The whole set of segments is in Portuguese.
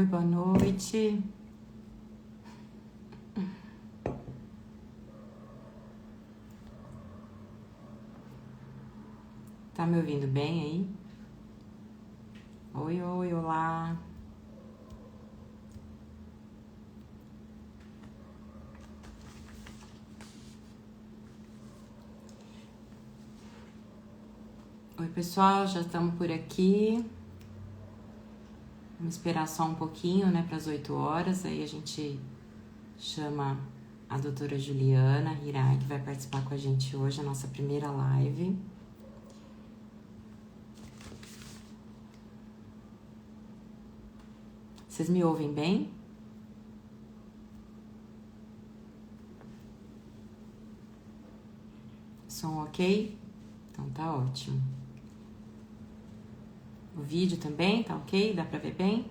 boa noite. Tá me ouvindo bem aí? Oi, oi, olá. Oi, pessoal, já estamos por aqui. Vamos esperar só um pouquinho, né, para as 8 horas. Aí a gente chama a doutora Juliana Hirai, que vai participar com a gente hoje, a nossa primeira live. Vocês me ouvem bem? Som ok? Então tá ótimo. O vídeo também tá ok? Dá pra ver bem?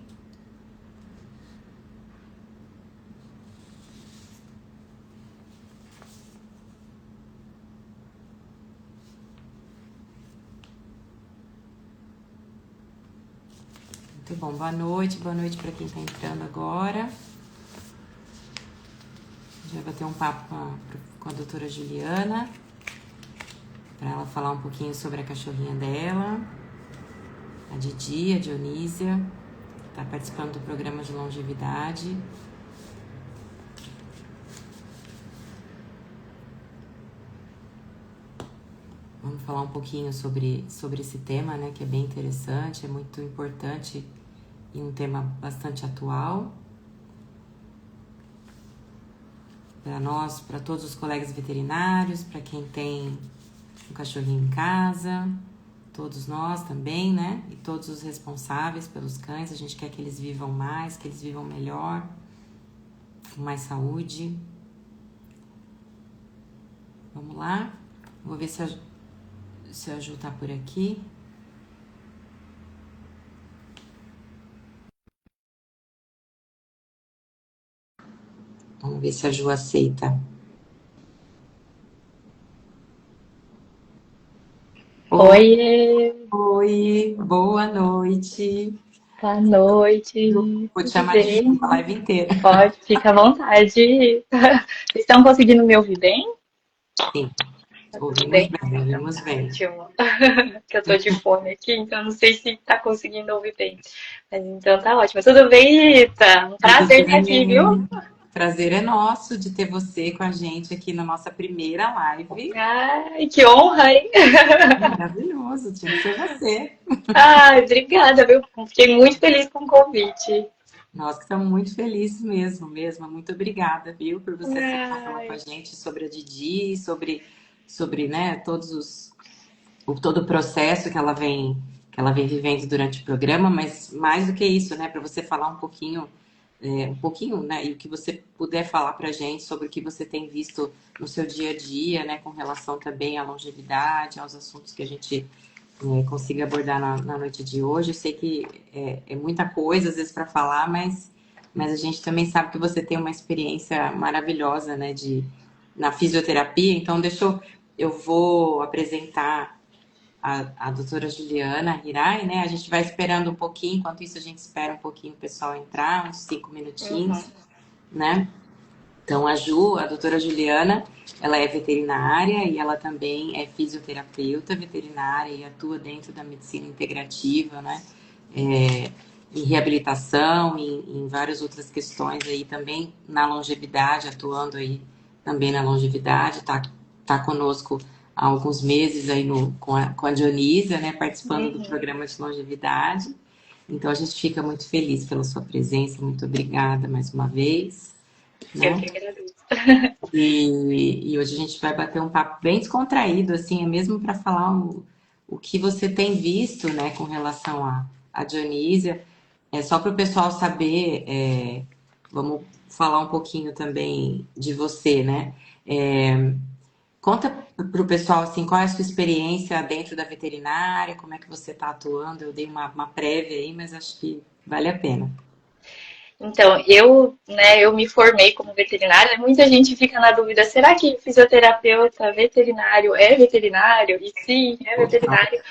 Muito bom. Boa noite para quem tá entrando agora. Já vai ter um papo com a doutora Juliana, para ela falar um pouquinho sobre a cachorrinha dela, a Didi, a Dionísia, tá participando do programa de longevidade. Vamos falar um pouquinho sobre esse tema, né, que é bem interessante, é muito importante e um tema bastante atual para nós, para todos os colegas veterinários, para quem tem um cachorrinho em casa, todos nós também, né? E todos os responsáveis pelos cães, a gente quer que eles vivam mais, que eles vivam melhor, com mais saúde. Vamos lá? Vou ver se a Ju tá por aqui. Vamos ver se a Ju aceita. Oi, Oi, boa noite. boa noite. Vou te Tudo chamar de Ju bem? a live inteira. Pode, fica à vontade. Vocês estão conseguindo me ouvir bem? Sim, Tá tudo ouvimos bem? bem, Então, ouvimos bem. ótimo. Que eu tô de fone aqui, então não sei se tá conseguindo ouvir bem. Mas então tá ótimo. Tudo bem, Rita? Um Tudo prazer estar aqui, viu? bem? Prazer é nosso de ter você com a gente aqui na nossa primeira live. Ai, que honra, hein? Maravilhoso, tinha que ser você. Ai, obrigada, viu? Fiquei muito feliz com o convite. Nós que estamos muito felizes mesmo, mesmo. Muito obrigada, viu, por você aceitar falar com a Ai, gente sobre a Didi, sobre, né, todo o processo que ela vem vivendo durante o programa, mas mais do que isso, né, para você falar um pouquinho, né, e o que você puder falar para a gente sobre o que você tem visto no seu dia a dia, né, com relação também à longevidade, aos assuntos que a gente consiga abordar na noite de hoje. Eu sei que é muita coisa, às vezes, para falar, mas a gente também sabe que você tem uma experiência maravilhosa, né, na fisioterapia. Então, eu vou apresentar a doutora Juliana Hirai, né? A gente vai esperando um pouquinho, enquanto isso a gente espera um pouquinho o pessoal entrar, uns 5 uhum. minutinhos, né? Então, a doutora Juliana, ela é veterinária e ela também é fisioterapeuta veterinária e atua dentro da medicina integrativa, né? É, em reabilitação, em várias outras questões aí também na longevidade, atuando aí também na longevidade, tá conosco há alguns meses aí com a Dionísia, né? Participando do Uhum. programa de longevidade. Então, a gente fica muito feliz pela sua presença, muito obrigada mais uma vez, Eu né? que agradeço. E hoje a gente vai bater um papo bem descontraído, assim, é mesmo para falar o que você tem visto, né, com relação a Dionísia. É só para o pessoal saber, vamos falar um pouquinho também de você, né? É, conta para o pessoal, assim, qual é a sua experiência dentro da veterinária, como é que você está atuando. Eu dei uma prévia aí, mas acho que vale a pena. Então, eu me formei como veterinária. Muita gente fica na dúvida: será que fisioterapeuta veterinário é veterinário? E sim, é veterinário,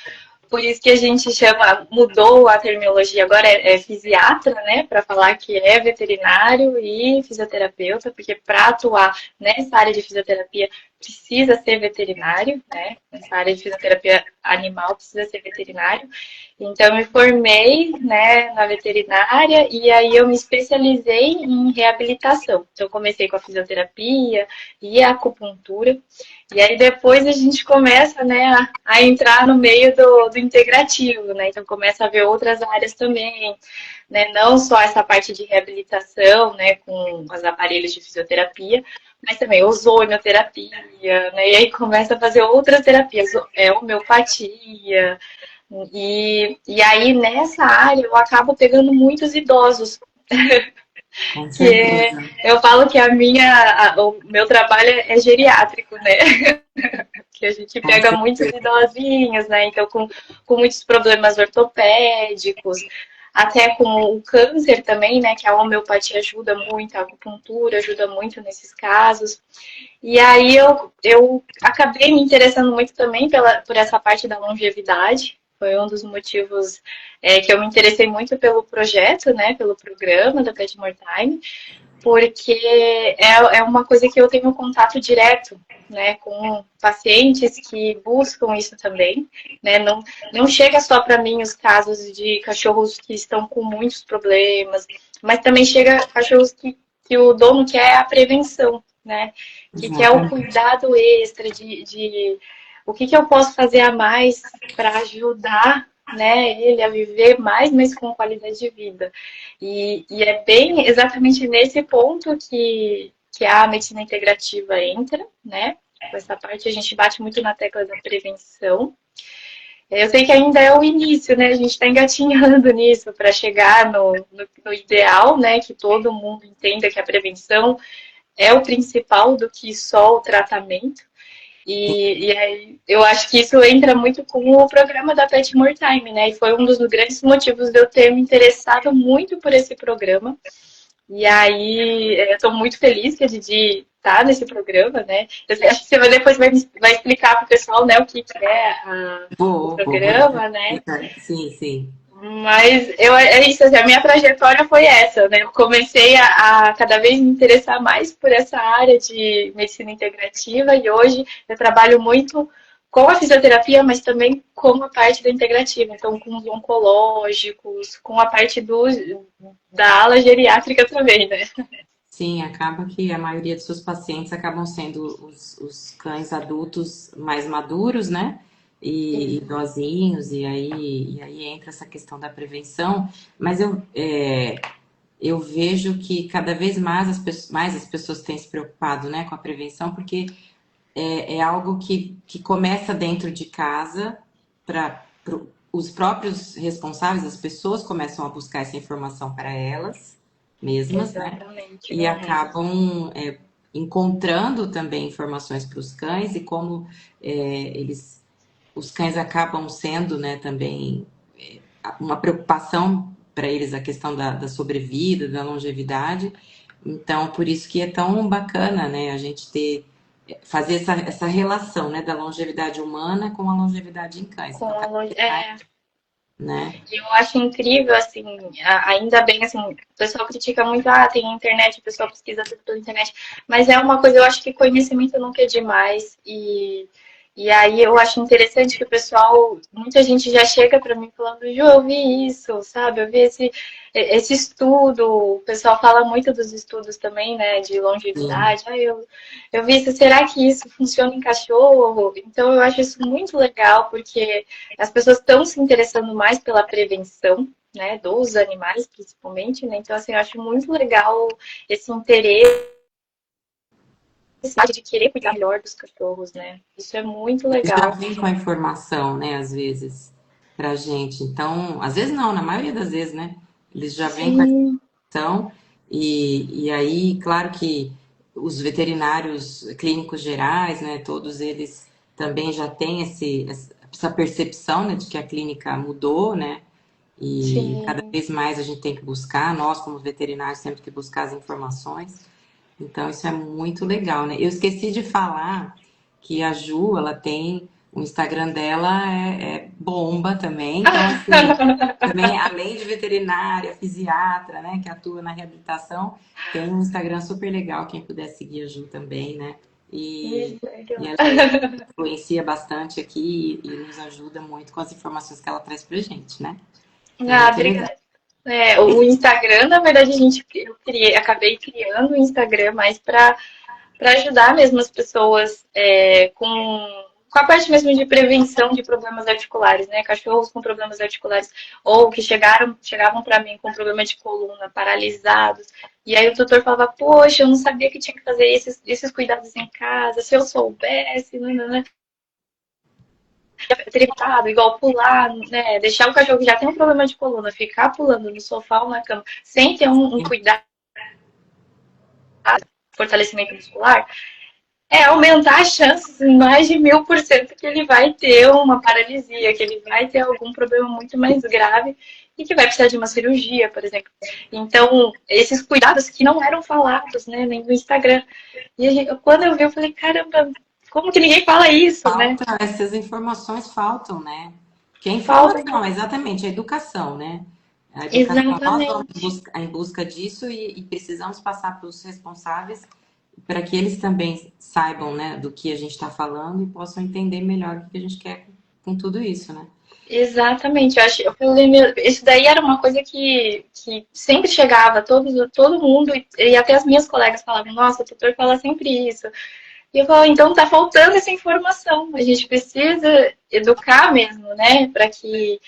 Por isso que a gente chama, mudou a terminologia, agora é fisiatra, né, para falar que é veterinário e fisioterapeuta, porque para atuar nessa área de fisioterapia precisa ser veterinário, né, nessa área de fisioterapia animal precisa ser veterinário. Então, eu me formei, né, na veterinária e aí eu me especializei em reabilitação. Então, eu comecei com a fisioterapia e a acupuntura. E aí depois a gente começa, né, a entrar no meio do integrativo, né? Então começa a ver outras áreas também, né? Não só essa parte de reabilitação, né, com os aparelhos de fisioterapia, mas também ozonioterapia, né? E aí começa a fazer outras terapias, homeopatia. E aí nessa área eu acabo pegando muitos idosos, Com que é, certeza. eu falo que o meu trabalho é geriátrico, né? Que a gente Com pega muitos certeza. idosinhos, né? Então, com muitos problemas ortopédicos, até com o câncer também, né? Que a homeopatia ajuda muito, a acupuntura ajuda muito nesses casos. E aí eu acabei me interessando muito também por essa parte da longevidade. Foi um dos motivos que eu me interessei muito pelo projeto, né? Pelo programa da Pet More Time, porque é uma coisa que eu tenho contato direto, né, com pacientes que buscam isso também, né, não chega só para mim os casos de cachorros que estão com muitos problemas, mas também chega cachorros que o dono quer a prevenção, né, que quer o Exatamente. cuidado extra de o que eu posso fazer a mais para ajudar, né, ele a viver mais, mas com qualidade de vida. E é bem exatamente nesse ponto que a medicina integrativa entra, né? Com essa parte a gente bate muito na tecla da prevenção. Eu sei que ainda é o início, né? A gente está engatinhando nisso para chegar no ideal, né? Que todo mundo entenda que a prevenção é o principal do que só o tratamento. E aí, eu acho que isso entra muito com o programa da Pet More Time, né? E foi um dos grandes motivos de eu ter me interessado muito por esse programa. E aí, eu estou muito feliz que a Didi está nesse programa, né? Eu acho que você depois vai explicar para o pessoal, né, o que é o Vou programa, né? explicar. Sim, sim. Mas é isso, assim, a minha trajetória foi essa, né? Eu comecei a cada vez me interessar mais por essa área de medicina integrativa e hoje eu trabalho muito com a fisioterapia, mas também com a parte da integrativa, então com os oncológicos, com a parte da ala geriátrica também, né? Sim, acaba que a maioria dos seus pacientes acabam sendo os cães adultos mais maduros, né? E Isso. idosinhos, e aí entra essa questão da prevenção. Mas eu vejo que cada vez mais as pessoas têm se preocupado, né, com a prevenção, porque é algo que começa dentro de casa, para os próprios responsáveis, as pessoas começam a buscar essa informação para elas mesmas, né? Exatamente. E Uhum. acabam encontrando também informações para os cães e como os cães acabam sendo, né, também uma preocupação para eles a questão da sobrevida, da longevidade. Então, por isso que é tão bacana, né, a gente fazer essa relação, né, da longevidade humana com a longevidade em cães. Com Então, a, cada lo- vez mais, é, né? Eu acho incrível, assim, ainda bem, assim, o pessoal critica muito, tem internet, o pessoal pesquisa tudo pela internet, mas é uma coisa, eu acho que conhecimento nunca é demais, e aí eu acho interessante que o pessoal, muita gente já chega pra mim falando, Ju, eu vi isso, sabe, eu vi esse estudo, o pessoal fala muito dos estudos também, né, de Sim. longevidade, eu vi isso, será que isso funciona em cachorro? Então eu acho isso muito legal, porque as pessoas estão se interessando mais pela prevenção, né, dos animais, principalmente, né? Então, assim, eu acho muito legal esse interesse de querer cuidar melhor dos cachorros, né? Isso é muito Eles já legal. vêm com a informação, né, às vezes, pra gente. Então, às vezes não, na maioria das vezes, né? Eles já vêm com a Sim, informação e aí, claro que os veterinários clínicos gerais, né, todos eles também já têm essa percepção, né, de que a clínica mudou, né? E cada sim. vez mais a gente tem que buscar, nós como veterinários temos que buscar as informações. Então isso é muito legal, né? Eu esqueci de falar que a Ju, ela tem o Instagram dela é bomba também. Então, assim, também, além de veterinária, fisiatra, né, que atua na reabilitação, tem um Instagram super legal, quem puder seguir a Ju também, né? E ela influencia bastante aqui e nos ajuda muito com as informações que ela traz pra gente, né? Então é Ah, muito legal. obrigada. O Instagram, na verdade, acabei criando o Instagram mais para ajudar mesmo as pessoas com a parte mesmo de prevenção de problemas articulares, né? Cachorros com problemas articulares, ou que chegavam para mim com problema de coluna, paralisados. E aí o tutor falava, poxa, eu não sabia que tinha que fazer esses cuidados em casa, se eu soubesse, né? Ter evitado, igual pular, né? Deixar o cachorro que já tem um problema de coluna, ficar pulando no sofá ou na cama, sem ter um cuidado, fortalecimento muscular, aumentar as chances em mais de 1000% que ele vai ter uma paralisia, que ele vai ter algum problema muito mais grave e que vai precisar de uma cirurgia, por exemplo. Então, esses cuidados que não eram falados, né, nem no Instagram. E quando eu vi, eu falei, caramba, como que ninguém fala isso, né? Falta, essas informações faltam, né? Que é Falta. informação, exatamente, a educação, né? A educação, nós vamos Exatamente. em busca disso e precisamos passar para os responsáveis para que eles também saibam, né, do que a gente está falando e possam entender melhor o que a gente quer com tudo isso, né? Exatamente, eu falei, isso daí era uma coisa que sempre chegava, todo mundo, e até as minhas colegas falavam, nossa, o tutor fala sempre isso. E eu falo, então tá faltando essa informação, a gente precisa educar mesmo, né, para que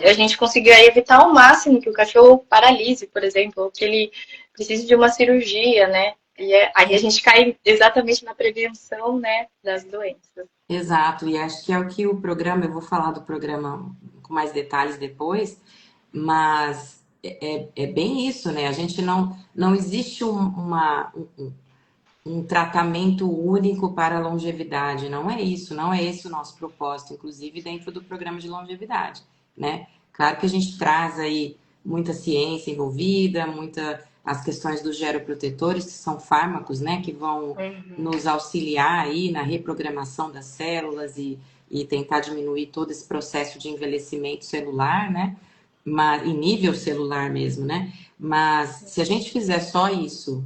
a gente consiga evitar ao máximo que o cachorro paralise, por exemplo, ou que ele precise de uma cirurgia, né, aí a gente cai exatamente na prevenção, né, das doenças. Exato, e acho que é o que o programa, eu vou falar do programa com mais detalhes depois, mas é bem isso, né? A gente não existe um tratamento único para a longevidade. Não é isso, não é esse o nosso propósito, inclusive dentro do programa de longevidade, né? Claro que a gente traz aí muita ciência envolvida, muita as questões dos geroprotetores, que são fármacos, né, que vão nos auxiliar aí na reprogramação das células e tentar diminuir todo esse processo de envelhecimento celular, né? Mas, em nível celular mesmo, né? Mas se a gente fizer só isso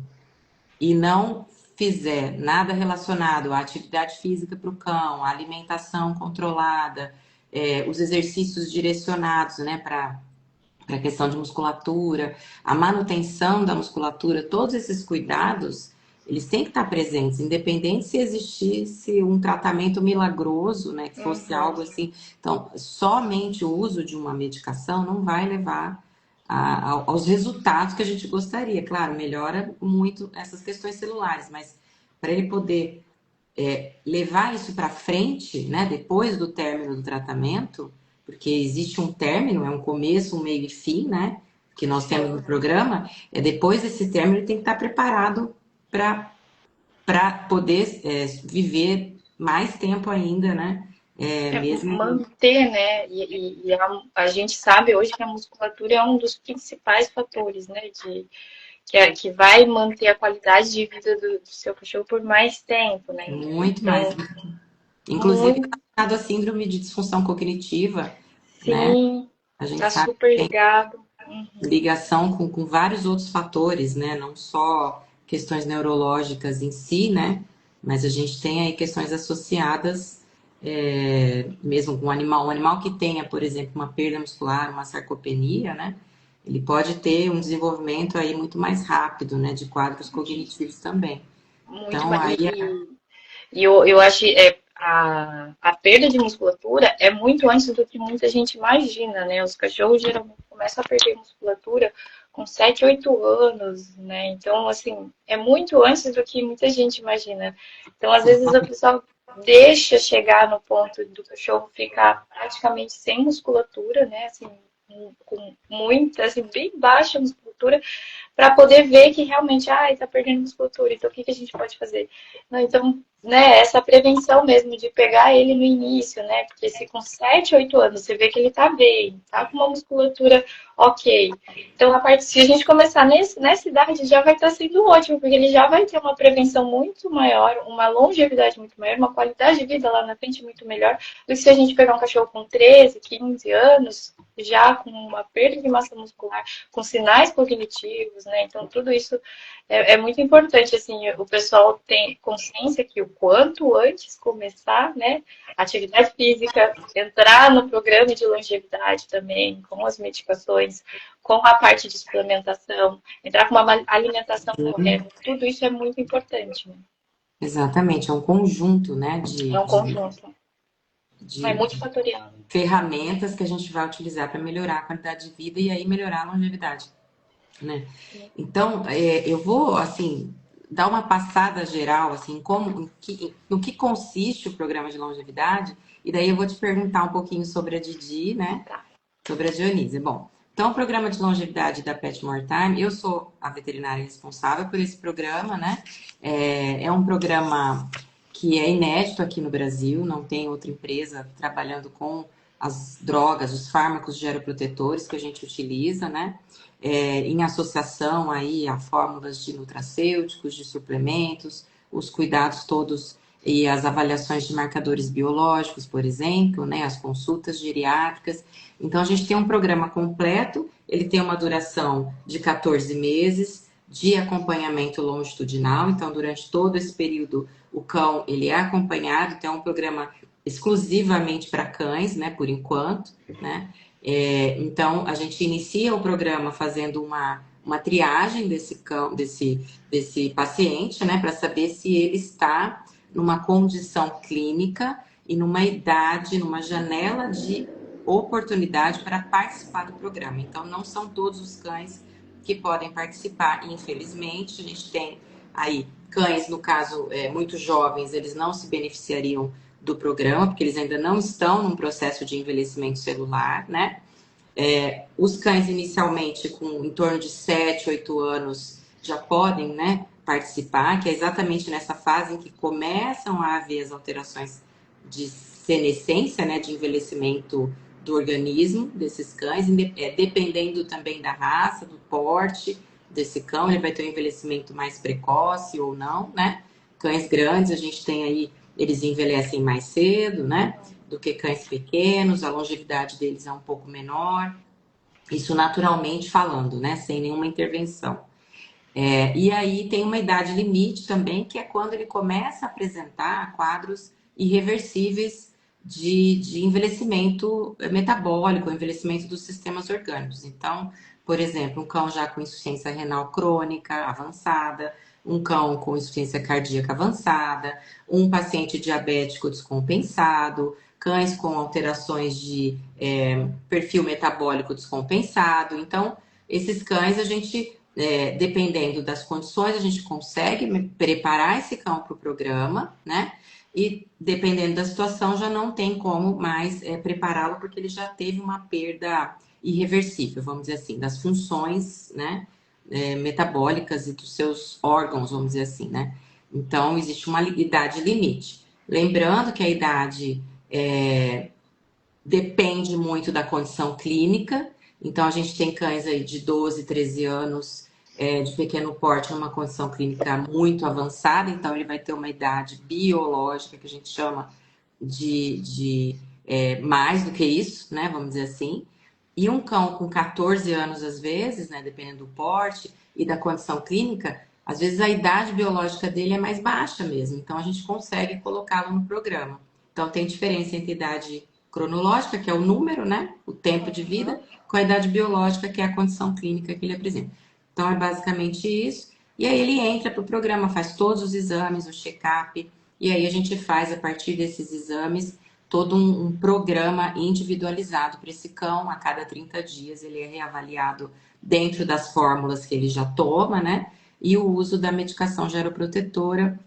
e não fizer nada relacionado à atividade física para o cão, à alimentação controlada, os exercícios direcionados, né, para a questão de musculatura, a manutenção da musculatura, todos esses cuidados, eles têm que estar presentes, independente se existisse um tratamento milagroso, né, que fosse algo assim. Então, somente o uso de uma medicação não vai levar aos resultados que a gente gostaria. Claro, melhora muito essas questões celulares, mas para ele poder levar isso para frente, né, depois do término do tratamento, porque existe um término, é um começo, um meio e fim, né, que nós temos no programa, depois desse término ele tem que estar preparado para poder viver mais tempo ainda, né, mesmo. Manter, né? E a gente sabe hoje que a musculatura é um dos principais fatores, né? Que vai manter a qualidade de vida do seu cachorro por mais tempo, né? Muito mais. Então, Inclusive muito, relacionado à síndrome de disfunção cognitiva, né? sim, A gente tá sabe super que tem ligado. ligação com vários outros fatores, né? Não só questões neurológicas em si, né? Mas a gente tem aí questões associadas mesmo com o animal. Um animal que tenha, por exemplo, uma perda muscular, uma sarcopenia, né? Ele pode ter um desenvolvimento aí muito mais rápido, né? De quadros cognitivos também. Muito Então, mais. aí E eu acho que a perda de musculatura é muito antes do que muita gente imagina, né? Os cachorros geralmente começam a perder musculatura com 7, 8 anos, né? Então, assim, é muito antes do que muita gente imagina. Então, às vezes, a pessoa deixa chegar no ponto do cachorro ficar praticamente sem musculatura, né? Assim, com muita, assim, bem baixa musculatura musculatura, para poder ver que realmente, está perdendo musculatura, então o que a gente pode fazer? Então, né, essa prevenção mesmo de pegar ele no início, né? Porque se com 7, 8 anos você vê que ele tá bem, tá com uma musculatura ok. Então, se a gente começar nessa idade, já vai estar sendo ótimo, porque ele já vai ter uma prevenção muito maior, uma longevidade muito maior, uma qualidade de vida lá na frente muito melhor do que se a gente pegar um cachorro com 13, 15 anos, já com uma perda de massa muscular, com sinais cognitivos, né? Então, tudo isso é muito importante, assim, o pessoal tem consciência que o quanto antes começar, né, atividade física, entrar no programa de longevidade também, com as medicações, com a parte de suplementação, entrar com uma alimentação correta, tudo isso é muito importante, né? Exatamente, é um conjunto, né, É um conjunto, é de multifatorial. ferramentas que a gente vai utilizar para melhorar a qualidade de vida e aí melhorar a longevidade, né? Então, eu vou, assim, dar uma passada geral, assim, no que consiste o programa de longevidade, e daí eu vou te perguntar um pouquinho sobre a Didi, né? Tá. Sobre a Dionísia. Bom, então o programa de longevidade da Pet More Time, eu sou a veterinária responsável por esse programa, né? É um programa que é inédito aqui no Brasil, não tem outra empresa trabalhando com as drogas, os fármacos geroprotetores que a gente utiliza, né? Em associação aí a fórmulas de nutracêuticos, de suplementos, os cuidados todos e as avaliações de marcadores biológicos, por exemplo, né? As consultas geriátricas. Então, a gente tem um programa completo, ele tem uma duração de 14 meses de acompanhamento longitudinal. Então, durante todo esse período, o cão ele é acompanhado. Então, é um programa exclusivamente para cães, né, por enquanto, né? Então, a gente inicia o programa fazendo uma triagem desse cão, desse paciente, né, para saber se ele está numa condição clínica e numa idade, numa janela de oportunidade para participar do programa. Então, não são todos os cães que podem participar, infelizmente. A gente tem aí cães, no caso, muito jovens, eles não se beneficiariam do programa, porque eles ainda não estão num processo de envelhecimento celular, né? Os cães, inicialmente, com em torno de 7, 8 anos, já podem, né, participar, que é exatamente nessa fase em que começam a haver as alterações de senescência, né, de envelhecimento do organismo desses cães, dependendo também da raça, do porte desse cão, ele vai ter um envelhecimento mais precoce ou não, né? Cães grandes, a gente tem aí, eles envelhecem mais cedo, né? Do que cães pequenos, a longevidade deles é um pouco menor. Isso naturalmente falando, né? Sem nenhuma intervenção. E aí tem uma idade limite também, que é quando ele começa a apresentar quadros irreversíveis de envelhecimento metabólico, envelhecimento dos sistemas orgânicos. Então, por exemplo, um cão já com insuficiência renal crônica avançada, um cão com insuficiência cardíaca avançada, um paciente diabético descompensado, cães com alterações de perfil metabólico descompensado. Então, esses cães a gente dependendo das condições, a gente consegue preparar esse cão para o programa, né? E dependendo da situação, já não tem como mais prepará-lo, porque ele já teve uma perda irreversível, vamos dizer assim, das funções, né? Metabólicas e dos seus órgãos, vamos dizer assim, né? Então, existe uma idade limite. Lembrando que a idade depende muito da condição clínica. Então, a gente tem cães aí de 12, 13 anos de pequeno porte numa condição clínica muito avançada. Então, ele vai ter uma idade biológica que a gente chama de mais do que isso, né? Vamos dizer assim. E um cão com 14 anos, às vezes, né? Dependendo do porte e da condição clínica, às vezes a idade biológica dele é mais baixa mesmo. Então, a gente consegue colocá-lo no programa. Então, tem diferença entre idade cronológica, que é o número, né? O tempo de vida, com a idade biológica, que é a condição clínica que ele apresenta. Então, é basicamente isso. E aí ele entra para o programa, faz todos os exames, o check-up, e aí a gente faz, a partir desses exames, todo um programa individualizado para esse cão. A cada 30 dias ele é reavaliado dentro das fórmulas que ele já toma, né? E o uso da medicação geroprotetora.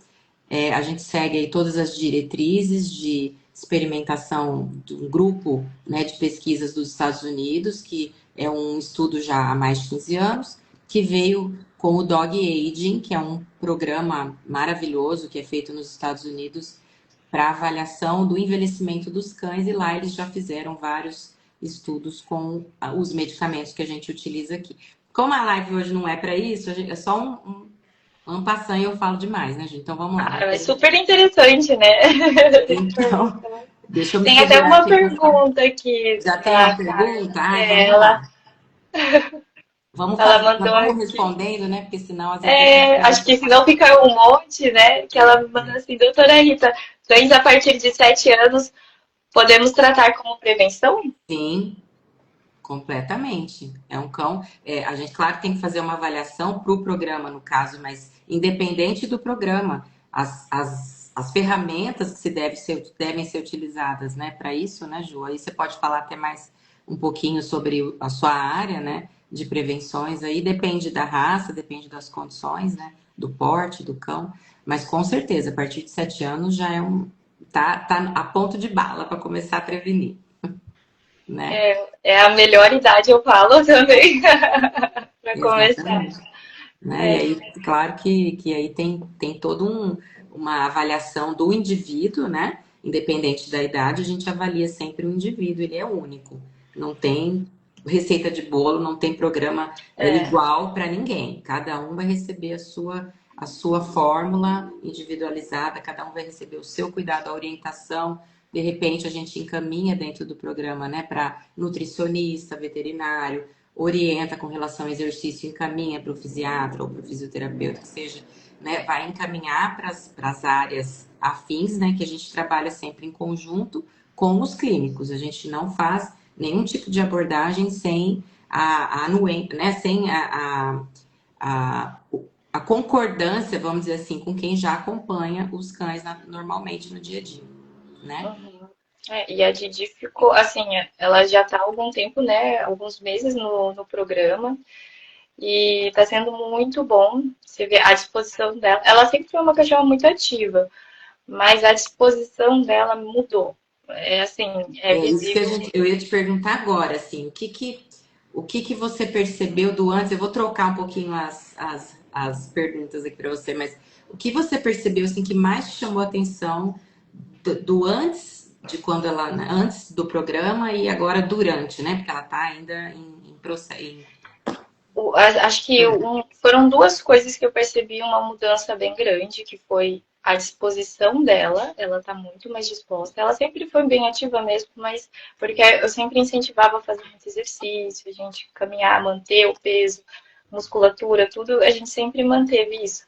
A gente segue aí todas as diretrizes de experimentação de um grupo, né, de pesquisas dos Estados Unidos, que é um estudo já há mais de 15 anos, que veio com o Dog Aging, que é um programa maravilhoso que é feito nos Estados Unidos para avaliação do envelhecimento dos cães, e lá eles já fizeram vários estudos com os medicamentos que a gente utiliza aqui. Como a live hoje não é para isso, é só um passant e eu falo demais, né, gente? Então vamos lá. Ah, é super interessante, né? Então, deixa eu me Tem até segurar uma aqui. pergunta aqui Já tem da uma Carla. pergunta? Ai, É, vamos lá. Vamos ela fazer, já mandou vamos aqui. respondendo, né? Porque senão às vezes a gente É, acho que se não ficar um monte, né? Que ela manda assim, doutora Rita, cães a partir de 7 anos podemos tratar como prevenção? sim, completamente. É um cão. A gente, claro, tem que fazer uma avaliação para o programa, no caso, mas independente do programa, as ferramentas que devem ser utilizadas, né, para isso, né, Ju? Aí você pode falar até mais um pouquinho sobre a sua área, né, de prevenções. Aí depende da raça, depende das condições, né, do porte do cão, mas com certeza, a partir de 7 anos já tá a ponto de bala para começar a prevenir, né? É a melhor idade, eu falo também, para começar. Exatamente. Né? E É, aí, claro que aí tem todo uma avaliação do indivíduo, né? Independente da idade, a gente avalia sempre o indivíduo, ele é único. Não tem receita de bolo, não tem programa é. igual para ninguém. Cada um vai receber a sua fórmula individualizada, cada um vai receber o seu cuidado, a orientação. De repente, a gente encaminha dentro do programa, né, para nutricionista, veterinário, orienta com relação ao exercício, encaminha para o fisiatra ou para o fisioterapeuta, que seja, né, vai encaminhar para as áreas afins, né, que a gente trabalha sempre em conjunto com os clínicos. A gente não faz nenhum tipo de abordagem sem né, sem a, a concordância, vamos dizer assim, com quem já acompanha os cães normalmente no dia a dia, né? Uhum. E a Didi ficou, assim, ela já está há algum tempo, né? Alguns meses no programa. E está sendo muito bom. Você vê a disposição dela. Ela sempre foi uma cachorra muito ativa, mas a disposição dela mudou. É assim, é É isso que visível. eu ia te perguntar agora, assim, o que que você percebeu do antes? Eu vou trocar um pouquinho as perguntas aqui para você, mas o que você percebeu assim que mais te chamou a atenção do antes de quando ela, né, antes do programa e agora durante, né? Porque ela está ainda em processo. Acho que foram duas coisas que eu percebi uma mudança bem grande, que foi a disposição dela, ela está muito mais disposta. Ela sempre foi bem ativa mesmo, mas porque eu sempre incentivava a fazer muito exercício, a gente caminhar, manter o peso, musculatura, tudo, a gente sempre manteve isso.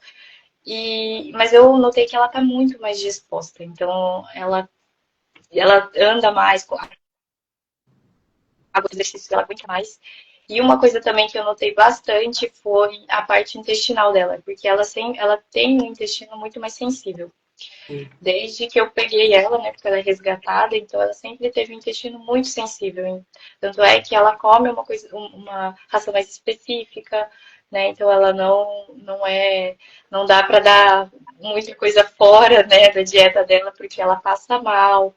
Mas eu notei que ela está muito mais disposta, então ela anda mais, com os exercícios ela aguenta mais. E uma coisa também que eu notei bastante foi a parte intestinal dela, porque ela tem um intestino muito mais sensível. Desde que eu peguei ela, né, porque ela é resgatada, então ela sempre teve um intestino muito sensível. Tanto é que ela come uma raça mais específica, né, então ela não dá para dar muita coisa fora, né, da dieta dela, porque ela passa mal.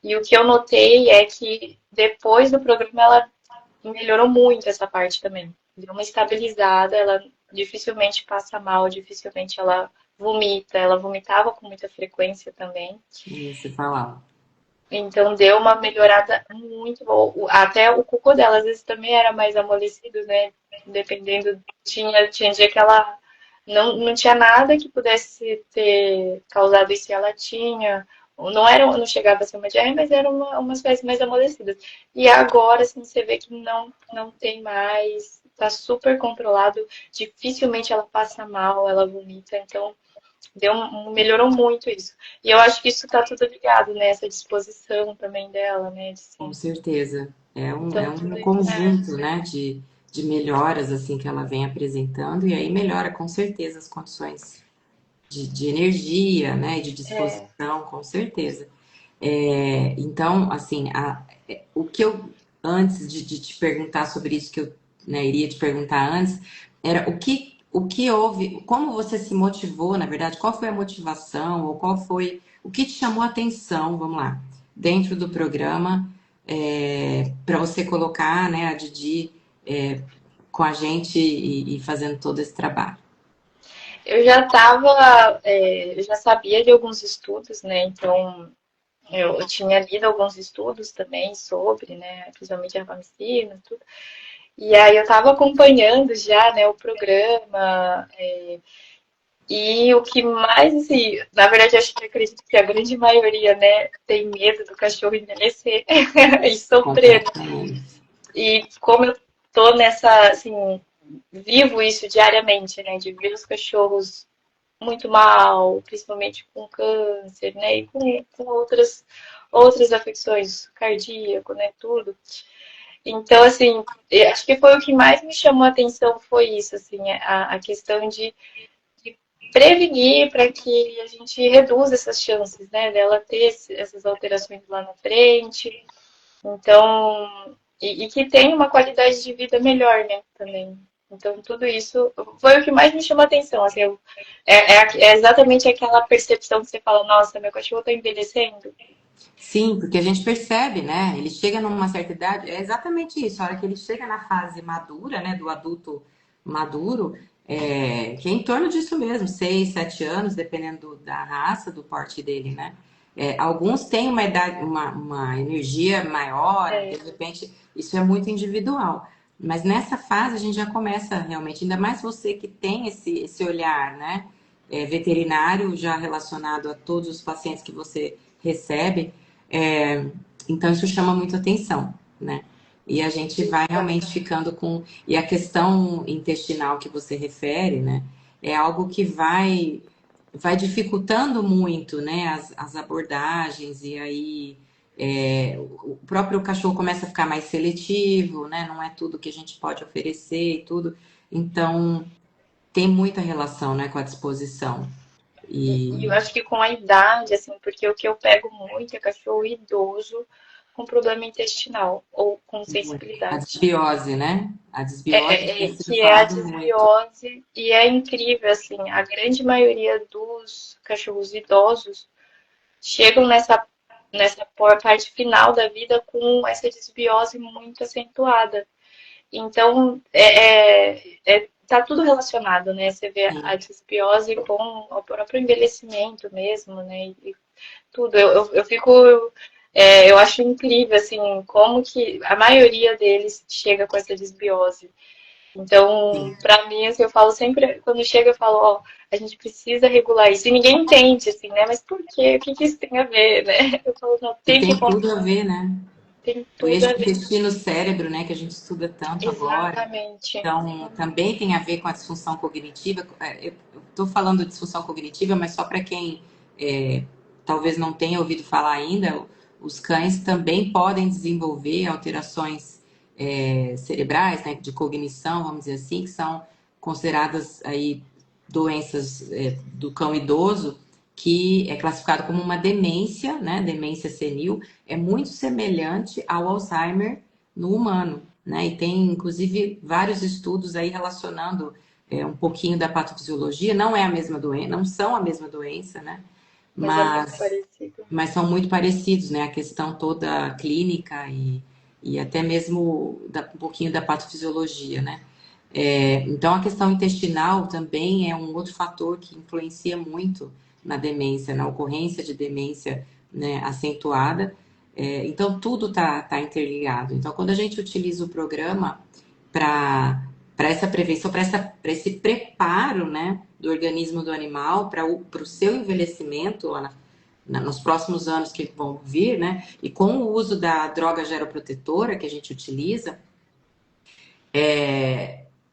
E o que eu notei é que depois do programa ela melhorou muito essa parte também. Deu uma estabilizada, ela dificilmente passa mal, dificilmente ela vomita. Ela vomitava com muita frequência também. Você falava. Então deu uma melhorada muito boa. Até o cocô dela às vezes também era mais amolecido, né? Dependendo, tinha dia que ela não tinha nada que pudesse ter causado isso e ela tinha. Não chegava a ser uma diarreia, mas eram umas fezes mais amolecidas. E agora, assim, você vê que não tem mais, tá super controlado, dificilmente ela passa mal, ela vomita, então melhorou muito isso. E eu acho que isso tá tudo ligado, né? Essa disposição também dela, né? Com Assim, certeza. É então, tudo um isso. conjunto, né, de melhoras assim que ela vem apresentando, e aí melhora com certeza as condições de energia, né, de disposição, com certeza. Então, assim, o que eu, antes de te perguntar sobre isso, que eu, né, iria te perguntar antes, era o que houve, como você se motivou, na verdade, qual foi a motivação, ou qual foi, o que te chamou a atenção, vamos lá, dentro do programa, para você colocar, né, a Didi, com a gente e fazendo todo esse trabalho. Eu já estava, eu já sabia de alguns estudos, né? Então, eu tinha lido alguns estudos também sobre, né? Principalmente a rapamicina, tudo. E aí eu estava acompanhando já, né, o programa. E o que mais, assim, na verdade, eu acho que acredito que a grande maioria, né, tem medo do cachorro envelhecer e sofrer, né? Completamente. E como eu tô nessa, assim, vivo isso diariamente, né, de ver os cachorros muito mal, principalmente com câncer, né, e com outras afecções cardíaco, né, tudo. Então, assim, eu acho que foi o que mais me chamou a atenção foi isso, assim, a questão de prevenir para que a gente reduza essas chances, né, dela ter essas alterações lá na frente. Então, e que tenha uma qualidade de vida melhor, né, também. Então, tudo isso foi o que mais me chamou a atenção. Assim, é exatamente aquela percepção que você fala, nossa, meu cachorro está envelhecendo. Sim, porque a gente percebe, né? Ele chega numa certa idade, é exatamente isso. A hora que ele chega na fase madura, né, do adulto maduro, que é em torno disso mesmo, 6, 7 anos, dependendo da raça, do porte dele, né? Alguns têm uma idade, uma energia maior, de É, repente, isso é muito individual. Mas nessa fase a gente já começa realmente, ainda mais você que tem esse olhar, né? Veterinário já relacionado a todos os pacientes que você recebe. É, então isso chama muito atenção, né? E a gente vai realmente exato. ficando com. E a questão intestinal que você refere, né? É algo que vai dificultando muito, né? As abordagens, e aí o próprio cachorro começa a ficar mais seletivo, né? Não é tudo que a gente pode oferecer e tudo. Então tem muita relação, né, com a disposição. E eu E acho que com a idade, assim, porque o que eu pego muito é cachorro idoso com problema intestinal ou com a sensibilidade. desbiose, né? A desbiose tem sido Que é a falado muito. desbiose e é incrível, assim, a grande maioria dos cachorros idosos chegam nessa parte final da vida com essa desbiose muito acentuada. Então, tá tudo relacionado, né? Você vê a Sim. desbiose com o próprio envelhecimento mesmo, né? E tudo. Eu fico. Eu acho incrível, assim, como que a maioria deles chega com essa desbiose. Então, para mim, assim, eu falo sempre, quando chega, eu falo, ó, a gente precisa regular isso. E ninguém entende, assim, né? Mas por quê? O que que isso tem a ver, né? Eu falo, não, E tem que tem tudo a controlar. ver, né? Tem O tudo eixo a ver. intestino-cérebro, né, que a gente estuda tanto agora. Exatamente. Então, também tem a ver com a disfunção cognitiva. Eu estou falando de disfunção cognitiva, mas só para quem talvez não tenha ouvido falar ainda, os cães também podem desenvolver alterações cerebrais, né, de cognição, vamos dizer assim, que são consideradas aí doenças do cão idoso, que é classificado como uma demência, né, demência senil, é muito semelhante ao Alzheimer no humano, né? E tem inclusive vários estudos aí relacionando um pouquinho da patofisiologia. Não é a mesma doença, não são a mesma doença, né? Mas é muito Mas, parecido. mas são muito parecidos, né? A questão toda clínica e até mesmo um pouquinho da patofisiologia, né? Então, a questão intestinal também é um outro fator que influencia muito na demência, na ocorrência de demência, né, acentuada. Então, tudo tá interligado. Então, quando a gente utiliza o programa para essa prevenção, para esse preparo, né, do organismo do animal para o seu envelhecimento lá nos próximos anos que vão vir, né, e com o uso da droga geroprotetora que a gente utiliza,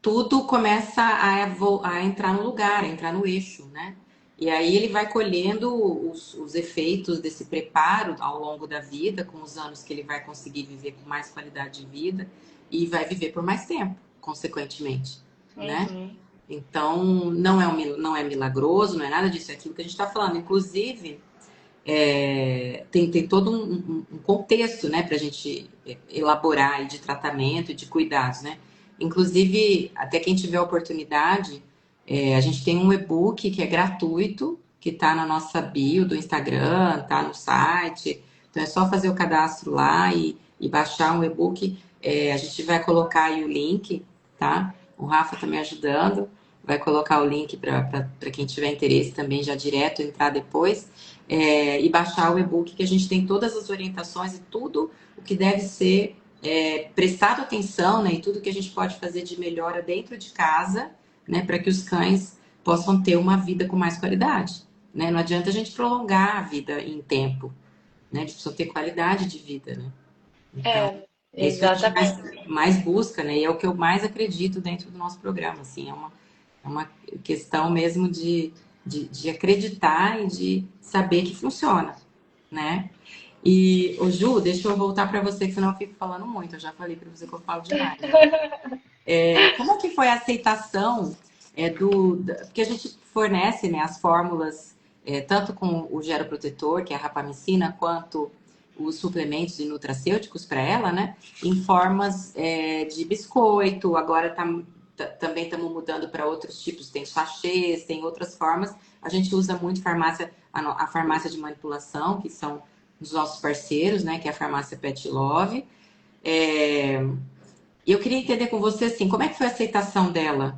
tudo começa a entrar no lugar, a entrar no eixo, né? E aí ele vai colhendo os efeitos desse preparo ao longo da vida, com os anos que ele vai conseguir viver com mais qualidade de vida e vai viver por mais tempo, consequentemente, né? Uhum. Então, não é milagroso, não é nada disso, é aquilo que a gente está falando. Inclusive, tem todo um contexto, né, para a gente elaborar de tratamento e de cuidados, né? Inclusive, até quem tiver oportunidade, a gente tem um e-book que é gratuito, que está na nossa bio do Instagram, está no site. Então é só fazer o cadastro lá e baixar um e-book. A gente vai colocar aí o link tá? O Rafa tá me ajudando, vai colocar o link para quem tiver interesse também já direto entrar depois e baixar o e-book, que a gente tem todas as orientações e tudo o que deve ser prestado atenção, né? E tudo que a gente pode fazer de melhora dentro de casa, né? Para que os cães possam ter uma vida com mais qualidade, né? Não adianta a gente prolongar a vida em tempo, né? A gente precisa ter qualidade de vida, né? Então, É, é isso que a gente exatamente. mais busca, né? E é o que eu mais acredito dentro do nosso programa, assim, é uma questão mesmo de acreditar e de saber que funciona, né? E, ô Ju, deixa eu voltar para você, que senão eu fico falando muito. Eu já falei para você que eu falo demais. Como é que foi a aceitação porque a gente fornece, né, as fórmulas, tanto com o geroprotetor, que é a rapamicina, quanto os suplementos de nutracêuticos para ela, né, em formas de biscoito. Agora também estamos mudando para outros tipos, tem sachês, tem outras formas. A gente usa muito a farmácia de manipulação, que são os nossos parceiros, né, que é a farmácia Pet Love. É, e eu queria entender com você, assim, como é que foi a aceitação dela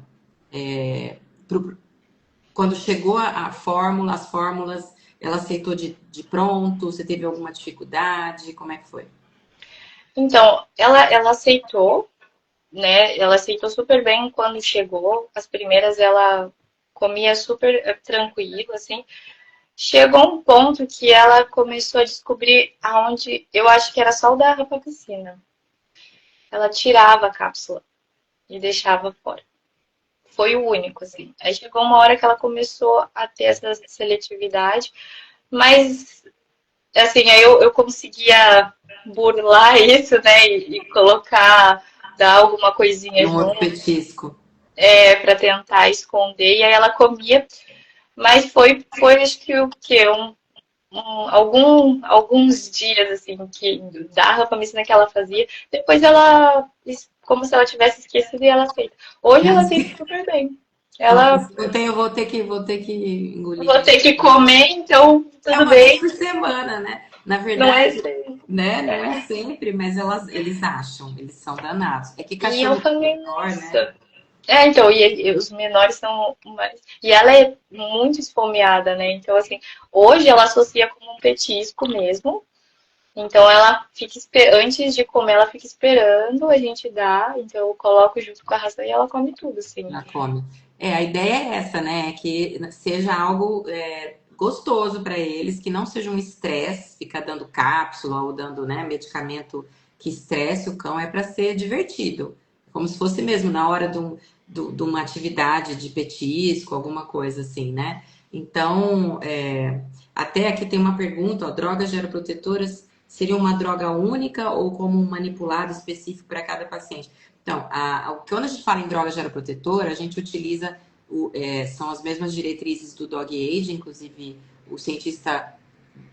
pro- quando chegou a fórmula, as fórmulas, ela aceitou de pronto? Você teve alguma dificuldade? Como é que foi? Então, ela aceitou, né? Ela aceitou super bem quando chegou. As primeiras ela comia super tranquilo, assim. Chegou um ponto que ela começou a descobrir aonde eu acho que era só o da rapacicina. Ela tirava a cápsula e deixava fora. Foi o único, assim. Aí chegou uma hora que ela começou a ter essa seletividade, mas, assim, aí eu conseguia burlar isso, né, e colocar, dar alguma coisinha Num outro junto, petisco? para tentar esconder, e aí ela comia, mas foi acho que o quê? Alguns dias, assim, que da rapamicina que ela fazia, depois ela, como se ela tivesse esquecido e ela aceita. Hoje ela aceita super bem. Olha, Ela, se eu tenho, eu vou ter que engolir vou de ter novo. que comer, então É tudo uma vez bem. por semana, né? Na Não é verdade, assim. né? Não é sempre, mas eles acham, eles são danados. É que E eu cachorro falei, menor, né? nossa. Então, e os menores são mais. E ela é muito esfomeada, né? Então, assim, hoje ela associa como um petisco mesmo. Então ela fica antes de comer, ela fica esperando a gente dar. Então eu coloco junto com a ração e ela come tudo, assim. Já come. A ideia é essa, né? Que seja algo gostoso para eles, que não seja um estresse, ficar dando cápsula ou dando, né, medicamento que estresse o cão, é para ser divertido. Como se fosse mesmo na hora de uma atividade de petisco, alguma coisa assim, né? Então, até aqui tem uma pergunta, ó, drogas geroprotetoras seriam uma droga única ou como um manipulado específico para cada paciente? Então, quando a gente fala em droga geroprotetora, a gente utiliza, são as mesmas diretrizes do Dog Age, inclusive o cientista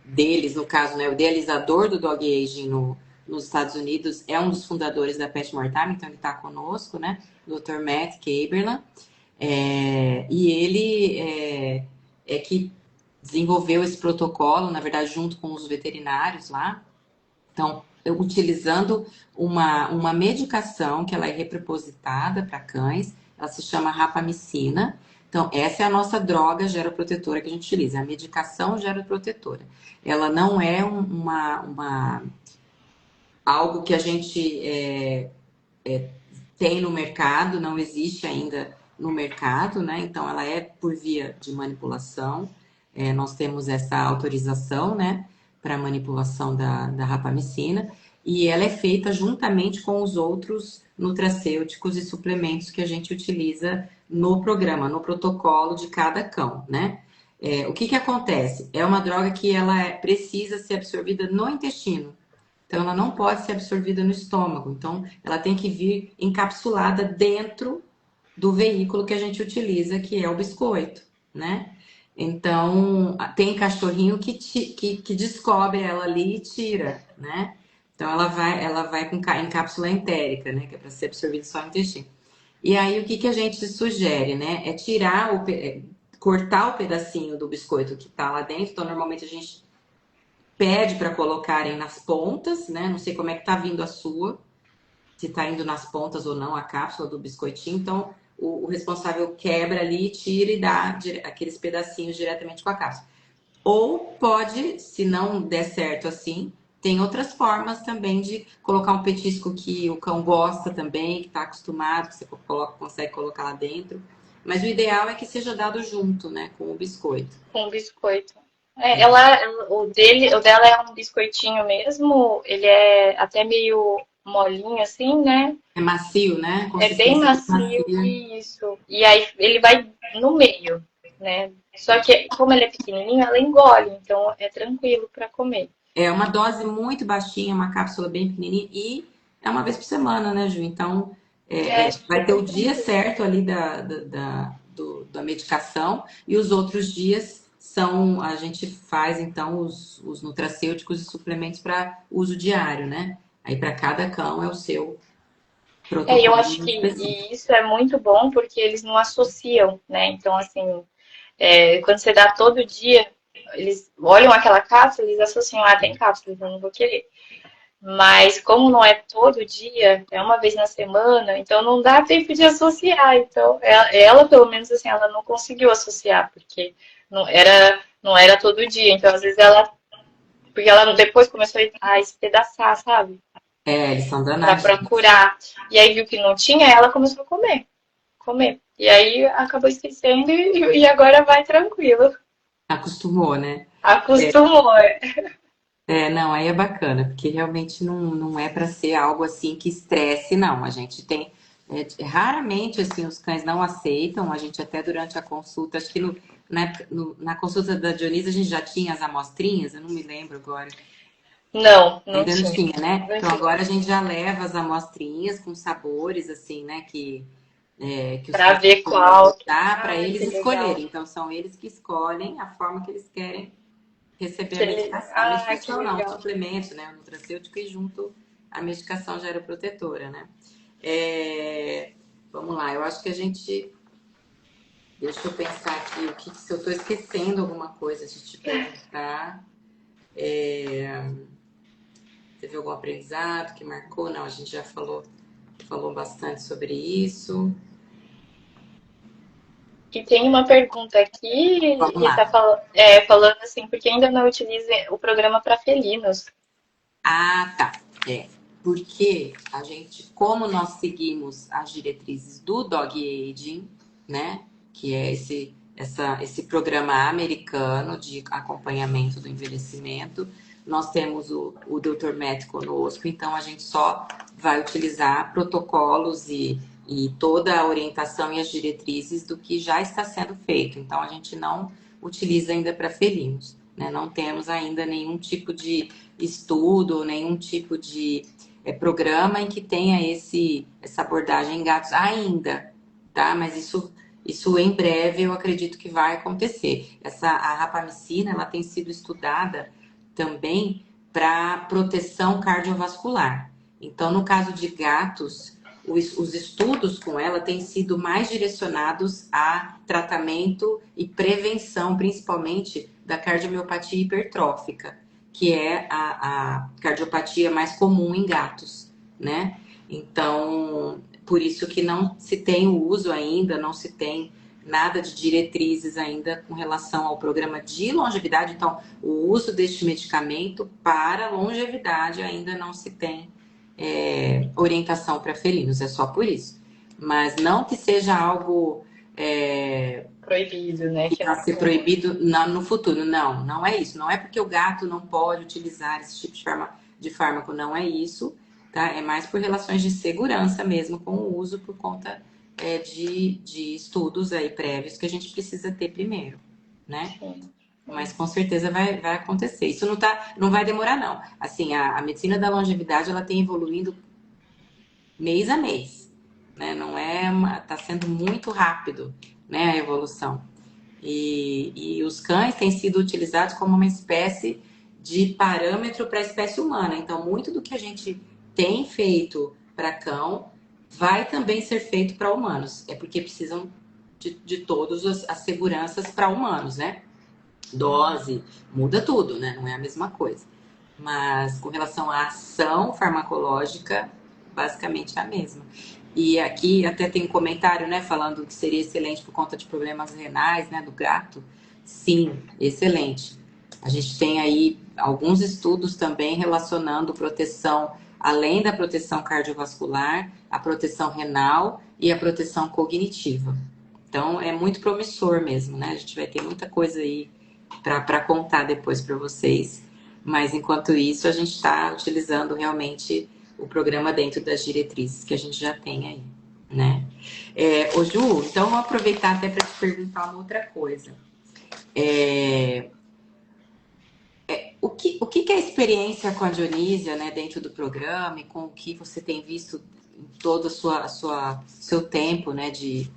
deles, no caso, né, o idealizador do Dog Aging nos Estados Unidos, é um dos fundadores da Pet More Time, então ele está conosco, né, o Dr. Matt Kaberlan, e ele é que desenvolveu esse protocolo, na verdade, junto com os veterinários lá, então, utilizando uma medicação que ela é reprepositada para cães, ela se chama rapamicina. Então, essa é a nossa droga geroprotetora que a gente utiliza, a medicação geroprotetora. Ela não é algo que a gente tem no mercado, não existe ainda no mercado, né? Então, ela é por via de manipulação. Nós temos essa autorização, né, para manipulação da rapamicina, e ela é feita juntamente com os outros nutracêuticos e suplementos que a gente utiliza no programa, no protocolo de cada cão, né? O que que acontece? É uma droga que ela precisa ser absorvida no intestino. Então, ela não pode ser absorvida no estômago. Então, ela tem que vir encapsulada dentro do veículo que a gente utiliza, que é o biscoito, né? Então, tem cachorrinho que descobre ela ali e tira, né? Então, ela vai em cápsula entérica, né? Que é para ser absorvida só no intestino. E aí, o que que a gente sugere, né? É cortar o pedacinho do biscoito que tá lá dentro. Então, normalmente a gente pede para colocarem nas pontas, né? Não sei como é que tá vindo a sua. se está indo nas pontas ou não a cápsula do biscoitinho. Então, o responsável quebra ali, tira e dá aqueles pedacinhos diretamente com a cápsula. Ou pode, se não der certo assim, tem outras formas também de colocar um petisco que o cão gosta também, que está acostumado, que você consegue colocar lá dentro. Mas o ideal é que seja dado junto, né, com o biscoito. Com biscoito. O dela é um biscoitinho mesmo, ele é até meio molinho assim, né? É macio, né? É bem Consistência macio, macia. isso. E aí ele vai no meio, né? Só que como ele é pequenininho, ela engole, então é tranquilo para comer. É uma dose muito baixinha, uma cápsula bem pequenininha e é uma vez por semana, né, Ju? Então, É vai ter o super dia tranquilo. certo ali da medicação e os outros dias são, a gente faz, então, os nutracêuticos e suplementos para uso diário, né? Aí, para cada cão é o seu E eu protocolo acho que específico. isso é muito bom porque eles não associam, né? Então, assim, quando você dá todo dia, eles olham aquela cápsula, eles associam, ah, tem cápsula, então eu não vou querer. Mas como não é todo dia, é uma vez na semana, então não dá tempo de associar. Então, ela pelo menos assim, ela não conseguiu associar, porque não era todo dia. Então, às vezes porque ela depois começou a espedaçar, sabe? É, eles são Para danadinhos. procurar. E aí viu que não tinha, ela começou a comer. E aí acabou esquecendo e agora vai tranquilo. Acostumou, né? Acostumou. Não, aí é bacana, porque realmente não é para ser algo assim que estresse, não. A gente tem. Raramente assim os cães não aceitam, a gente até durante a consulta, acho que na consulta da Dionisa a gente já tinha as amostrinhas, eu não me lembro agora. Não, não Ainda não tinha. tinha, né? Não Então tinha. agora a gente já leva as amostrinhas com sabores, assim, né? Que os Para cães ver podem qual. gostar para Ai, eles que legal. escolherem. Então são eles que escolhem a forma que eles querem receber a Que medicação não, o legal. suplemento, né? O nutracêutico e junto a medicação geroprotetora, né? É, vamos lá, eu acho que a gente. Deixa eu pensar aqui, se eu estou esquecendo alguma coisa de te perguntar. Teve algum aprendizado que marcou? Não, a gente já falou bastante sobre isso. E tem uma pergunta aqui Vamos que está lá. falando assim, porque ainda não utiliza o programa para felinos. Ah, tá. Porque a gente, como nós seguimos as diretrizes do Dog Aging, né? Que é esse programa americano de acompanhamento do envelhecimento, nós temos o Dr. Matt conosco, então a gente só vai utilizar protocolos e toda a orientação e as diretrizes do que já está sendo feito. Então a gente não utiliza ainda para felinos, né? Não temos ainda nenhum tipo de estudo, nenhum tipo de programa em que tenha essa abordagem em gatos ainda, tá? Mas isso em breve eu acredito que vai acontecer. A rapamicina, ela tem sido estudada também para proteção cardiovascular. Então, no caso de gatos, os estudos com ela têm sido mais direcionados a tratamento e prevenção, principalmente da cardiomiopatia hipertrófica, que é a cardiopatia mais comum em gatos, né? Então, por isso que não se tem o uso ainda, não se tem nada de diretrizes ainda com relação ao programa de longevidade. Então, o uso deste medicamento para longevidade ainda não se tem orientação para felinos, é só por isso. Mas não que seja algo Proibido, né? que Que vai não ser pode. proibido no futuro. Não, não é isso. Não é porque o gato não pode utilizar esse tipo de fármaco, não é isso, tá? É mais por relações de segurança mesmo com o uso por conta de estudos aí prévios que a gente precisa ter primeiro, né? Sim. Mas com certeza vai acontecer. Isso não vai demorar, não. Assim, a medicina da longevidade ela tem evoluindo mês a mês, né? Não é tá sendo muito rápido, né, a evolução. E os cães têm sido utilizados como uma espécie de parâmetro para a espécie humana. Então, muito do que a gente tem feito para cão vai também ser feito para humanos. É porque precisam de todas as seguranças para humanos, né? Dose, muda tudo, né? Não é a mesma coisa. Mas com relação à ação farmacológica, basicamente a mesma. E aqui até tem um comentário, né, falando que seria excelente por conta de problemas renais, né, do gato. Sim, excelente. A gente tem aí alguns estudos também relacionando proteção, além da proteção cardiovascular, a proteção renal e a proteção cognitiva. Então é muito promissor mesmo, né? A gente vai ter muita coisa aí para contar depois para vocês. Mas enquanto isso, a gente está utilizando realmente o programa dentro das diretrizes que a gente já tem aí, né? Ô Ju, então vou aproveitar até para te perguntar uma outra coisa. O que é a experiência com a Dionísia, né, dentro do programa e com o que você tem visto em todo o seu tempo, né, de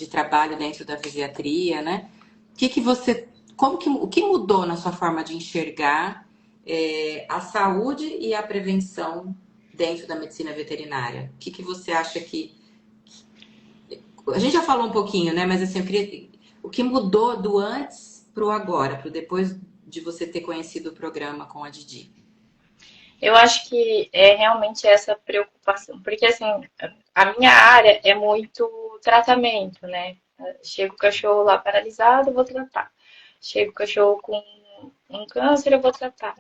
trabalho dentro da fisiatria, né? O que mudou na sua forma de enxergar a saúde e a prevenção dentro da medicina veterinária? O que você acha que... A gente já falou um pouquinho, né? Mas assim, eu queria... O que mudou do antes para o agora, para o depois de você ter conhecido o programa com a Didi? Eu acho que é realmente essa preocupação, porque assim, a minha área é muito tratamento, né? Chega o cachorro lá paralisado, eu vou tratar. Chega o cachorro com um câncer, eu vou tratar.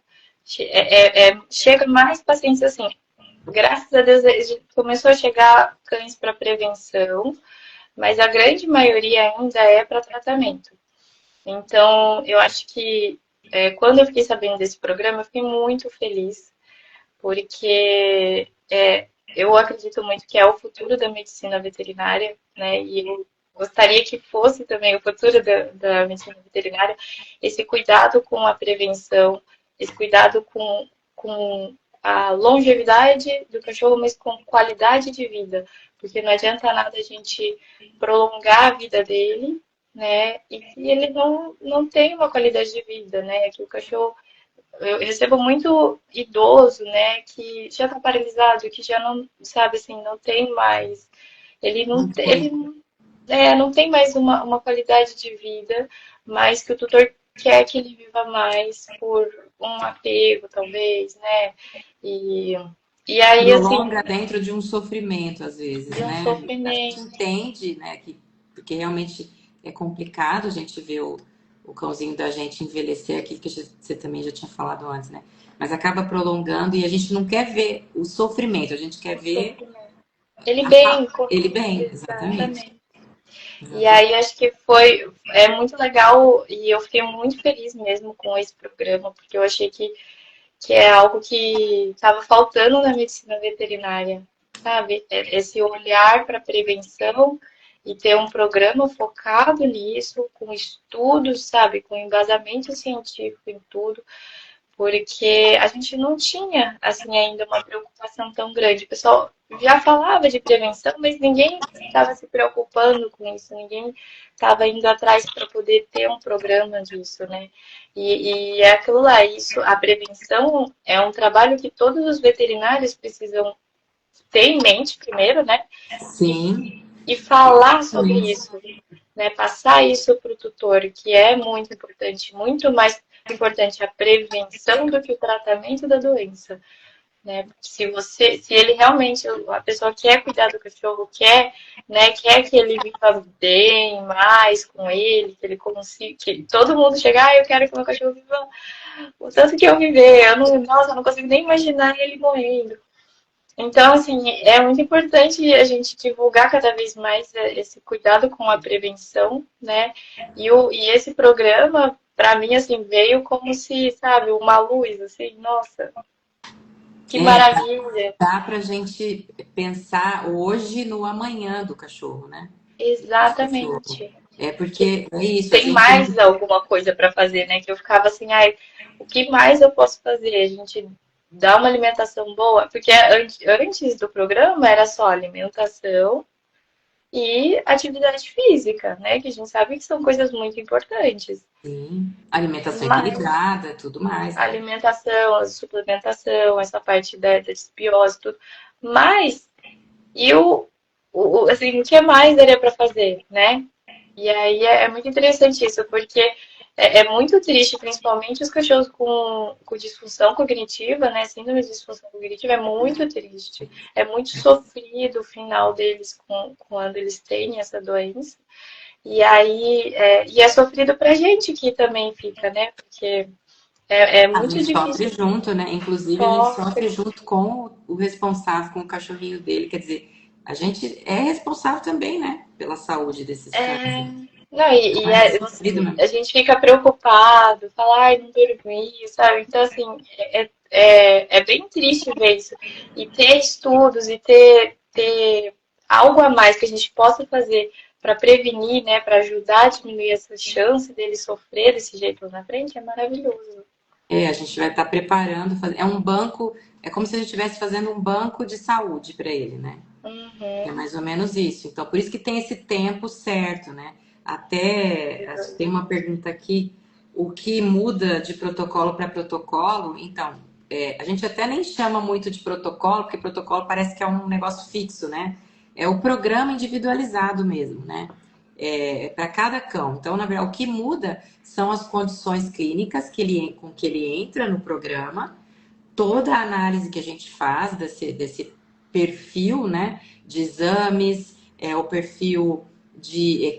Chega mais pacientes assim. Graças a Deus começou a chegar cães para prevenção, mas a grande maioria ainda é para tratamento. Então, eu acho que quando eu fiquei sabendo desse programa, eu fiquei muito feliz, porque eu acredito muito que é o futuro da medicina veterinária, né? E eu gostaria que fosse também o futuro da medicina veterinária, esse cuidado com a prevenção, esse cuidado com a longevidade do cachorro, mas com qualidade de vida, porque não adianta nada a gente prolongar a vida dele, né? E que ele não tem uma qualidade de vida, né? Que o cachorro, eu recebo muito idoso, né, que já tá paralisado, que já não, sabe, assim, não tem mais, ele não, não tem mais uma qualidade de vida, mas que o tutor quer que ele viva mais por um apego, talvez, né, e, e aí, assim, Prolonga dentro de um sofrimento, às vezes, de um né? A gente sofrimento. entende, né, porque realmente é complicado a gente ver o cãozinho da gente envelhecer aqui, que você também já tinha falado antes, né? Mas acaba prolongando e a gente não quer ver o sofrimento, a gente quer O ver sofrimento. Ele bem, ele bem, exatamente. exatamente. E aí acho que é muito legal e eu fiquei muito feliz mesmo com esse programa, porque eu achei que é algo que estava faltando na medicina veterinária, sabe? Esse olhar para a prevenção e ter um programa focado nisso, com estudos, sabe? Com embasamento científico em tudo, porque a gente não tinha, assim, ainda uma preocupação tão grande. O pessoal já falava de prevenção, mas ninguém estava se preocupando com isso, ninguém estava indo atrás para poder ter um programa disso, né? E é aquilo lá, isso, a prevenção é um trabalho que todos os veterinários precisam ter em mente primeiro, né? Sim, E falar sobre exatamente. isso, né? Passar isso para o tutor, que é muito importante, muito mais importante a prevenção do que o tratamento da doença, né? Se ele realmente, a pessoa quer cuidar do cachorro, quer, né, quer que ele viva bem mais com ele, que ele consiga, que todo mundo chegar, eu quero que meu cachorro viva o tanto que eu viver, nossa, eu não consigo nem imaginar ele morrendo. Então, assim, é muito importante a gente divulgar cada vez mais esse cuidado com a prevenção, né? E esse programa, para mim, assim, veio como se, sabe, uma luz, assim, nossa, que maravilha. Dá pra gente pensar hoje no amanhã do cachorro, né? Do cachorro. Exatamente. Que Porque é isso, a tem gente mais alguma coisa para fazer, né? Que eu ficava assim, ai, o que mais eu posso fazer? A gente dá uma alimentação boa, porque antes do programa era só alimentação e atividade física, né? Que a gente sabe que são coisas muito importantes. sim, alimentação Mas equilibrada, tudo mais, a né? alimentação, a suplementação, essa parte da desbiose, tudo. Mas, e assim, o que mais daria para fazer, né? E aí é muito interessante isso, porque é muito triste, principalmente os cachorros com disfunção cognitiva, né? Síndrome de disfunção cognitiva é muito triste. É muito sofrido o final deles quando eles têm essa doença. E aí, e é sofrido pra gente que também fica, né? Porque é A muito gente sofre difícil. junto, né? Inclusive, a gente Sofre. sofre junto com o responsável, com o cachorrinho dele. Quer dizer, a gente é responsável também, né? Pela saúde desses cães. É... Não, Então é sofrido mesmo. a gente fica preocupado, fala, ai, não dormi, sabe? Então, assim, é bem triste ver isso. E ter estudos e ter algo a mais que a gente possa fazer para prevenir, né, para ajudar a diminuir essa chance dele sofrer desse jeito lá na frente, é maravilhoso. É, a gente vai estar preparando, é um banco, é como se a gente estivesse fazendo um banco de saúde para ele, né? É Uhum. mais ou menos isso. Então, por isso que tem esse tempo certo, né? Até tem uma pergunta aqui: o que muda de protocolo para protocolo? Então, a gente até nem chama muito de protocolo, porque protocolo parece que é um negócio fixo, né? É o programa individualizado mesmo, né? Para cada cão. Então, na verdade, o que muda são as condições clínicas com que ele entra no programa, toda a análise que a gente faz desse perfil, né, de exames, o perfil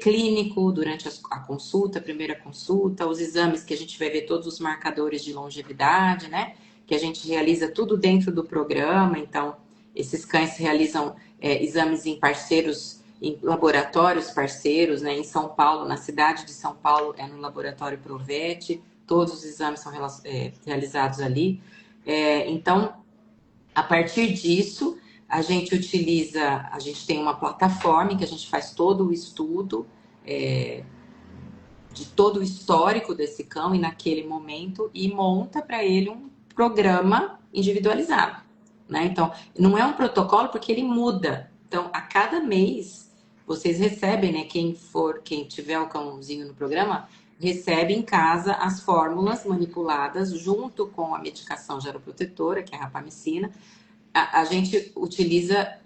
clínico durante a consulta, a primeira consulta, os exames que a gente vai ver todos os marcadores de longevidade, né, que a gente realiza tudo dentro do programa. Então, esses cães realizam exames em parceiros, em laboratórios parceiros, né, em São Paulo, na cidade de São Paulo, no laboratório Provete, todos os exames são realizados ali. Então, a partir disso, a gente tem uma plataforma em que a gente faz todo o estudo de todo o histórico desse cão e naquele momento e monta para ele um programa individualizado, né? Então, não é um protocolo porque ele muda. Então, a cada mês vocês recebem, né? Quem tiver o cãozinho no programa, recebe em casa as fórmulas manipuladas junto com a medicação geroprotetora, que é a rapamicina. A gente utiliza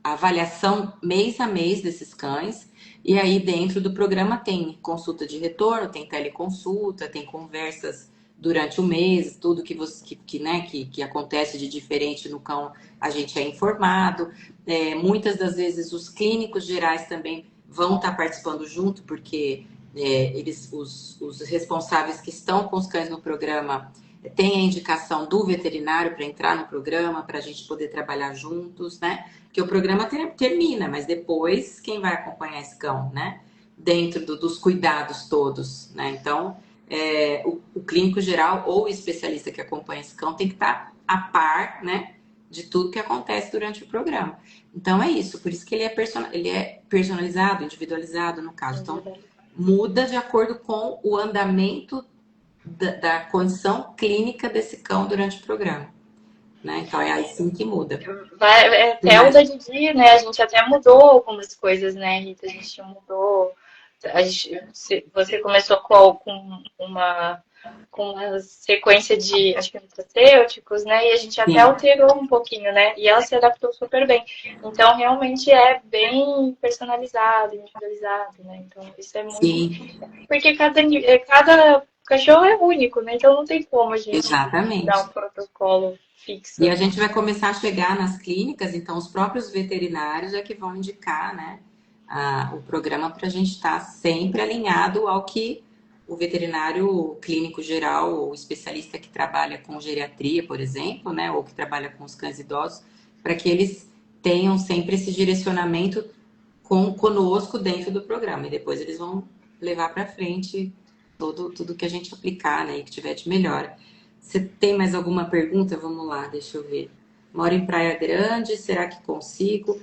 a avaliação mês a mês desses cães, e aí dentro do programa tem consulta de retorno, tem teleconsulta, tem conversas durante o mês, tudo que acontece de diferente no cão, a gente é informado. Muitas das vezes os clínicos gerais também vão estar participando junto, porque os responsáveis que estão com os cães no programa tem a indicação do veterinário para entrar no programa, para a gente poder trabalhar juntos, né? Porque o programa termina, mas depois quem vai acompanhar esse cão, né? Dentro dos cuidados todos, né? Então, o clínico geral ou o especialista que acompanha esse cão tem que estar a par, né? De tudo que acontece durante o programa. Então, é isso. Por isso que ele é personalizado, individualizado, no caso. Então, muda de acordo com o andamento da condição clínica desse cão durante o programa, né? Então é assim que muda. Até o da Didi, né? A gente até mudou algumas coisas, né, Rita? A gente mudou. Você começou com uma sequência de, acho que nutracêuticos, né? E a gente até Sim, alterou um pouquinho, né? E ela se adaptou super bem. Então, realmente é bem personalizado, individualizado, né? Então, isso é muito. sim, Porque cada cachorro é único, né? Então, não tem como a gente dar um exatamente. protocolo E fixo. a gente vai começar a chegar nas clínicas, então os próprios veterinários é que vão indicar, né, o programa para a gente estar sempre alinhado ao que o veterinário clínico geral ou especialista que trabalha com geriatria, por exemplo, né, ou que trabalha com os cães idosos, para que eles tenham sempre esse direcionamento conosco dentro do programa. E depois eles vão levar para frente tudo que a gente aplicar, né, e que tiver de melhor. Você tem mais alguma pergunta? Vamos lá, deixa eu ver. Moro em Praia Grande, será que consigo?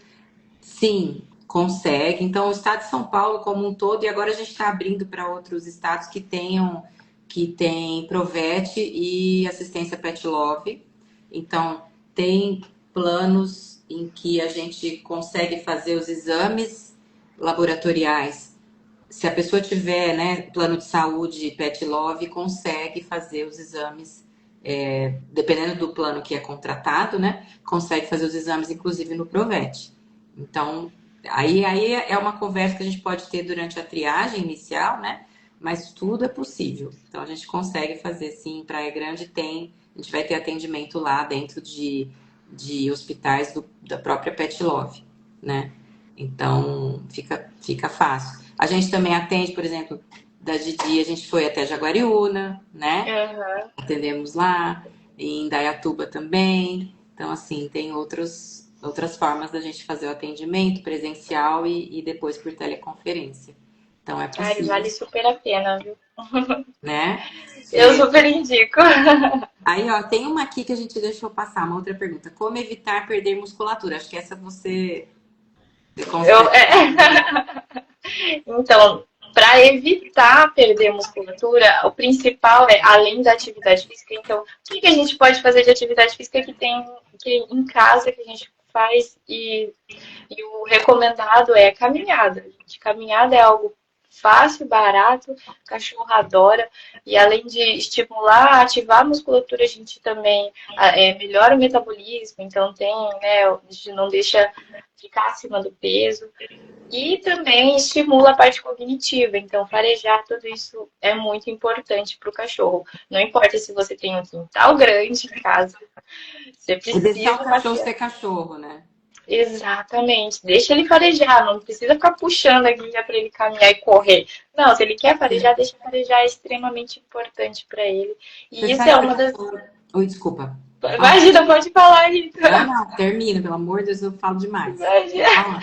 Sim, consegue. Então, o estado de São Paulo como um todo, e agora a gente está abrindo para outros estados que tem Provete e assistência Pet Love. Então, tem planos em que a gente consegue fazer os exames laboratoriais. Se a pessoa tiver, né, plano de saúde Pet Love, consegue fazer os exames, dependendo do plano que é contratado, né, consegue fazer os exames, inclusive no Provete. Então, aí é uma conversa que a gente pode ter durante a triagem inicial, né, mas tudo é possível. Então a gente consegue fazer sim. Em Praia Grande a gente vai ter atendimento lá dentro de hospitais da própria Pet Love, né? Então fica fácil. A gente também atende, por exemplo, da Didi, a gente foi até Jaguariúna, né? Uhum. Atendemos lá, e em Indaiatuba também. Então, assim, tem outras formas da gente fazer o atendimento presencial e depois por teleconferência. Então, é Ai, possível, vale super a pena, viu? né? Eu É. super indico. Aí, ó, tem uma aqui que a gente deixou passar, uma outra pergunta. Como evitar perder musculatura? Acho que essa você Eu, consegue. Então, para evitar perder musculatura, o principal é, além da atividade física, então, o que a gente pode fazer de atividade física que em casa que a gente faz e o recomendado é caminhada. Gente. Caminhada é algo fácil, barato, o cachorro adora. E além de estimular, ativar a musculatura, a gente também melhora o metabolismo, então tem, né, a gente não deixa ficar acima do peso. E também estimula a parte cognitiva, então farejar, tudo isso é muito importante para o cachorro. Não importa se você tem um quintal grande em casa, você É deixar o precisa cachorro passear. ser cachorro, né? Exatamente. Deixa ele farejar, não precisa ficar puxando a guia para ele caminhar e correr. Não, se ele quer farejar, deixa farejar, é extremamente importante para ele. Você E isso sabe é que o uma das. cachorro. Oi, desculpa. Fala. Imagina, pode falar, Rita. Não, não, termina, pelo amor de Deus, eu falo demais. Imagina. Fala.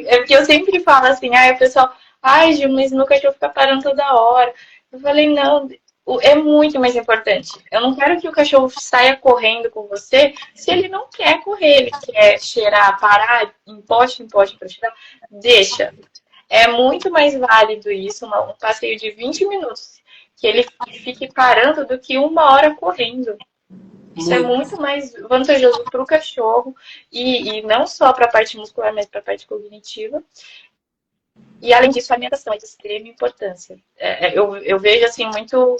É porque eu sempre falo assim, o pessoal, ai, Gil, mas meu cachorro fica parando toda hora. Eu falei, não, é muito mais importante. Eu não quero que o cachorro saia correndo com você se ele não quer correr, ele quer cheirar, parar em poste para cheirar. Deixa. É muito mais válido isso, um passeio de 20 minutos, que ele fique parando do que 1 hora correndo. Isso é Muito. muito mais vantajoso para o cachorro e não só para a parte muscular, mas para a parte cognitiva. E além disso, a alimentação é de extrema importância. Eu vejo assim muito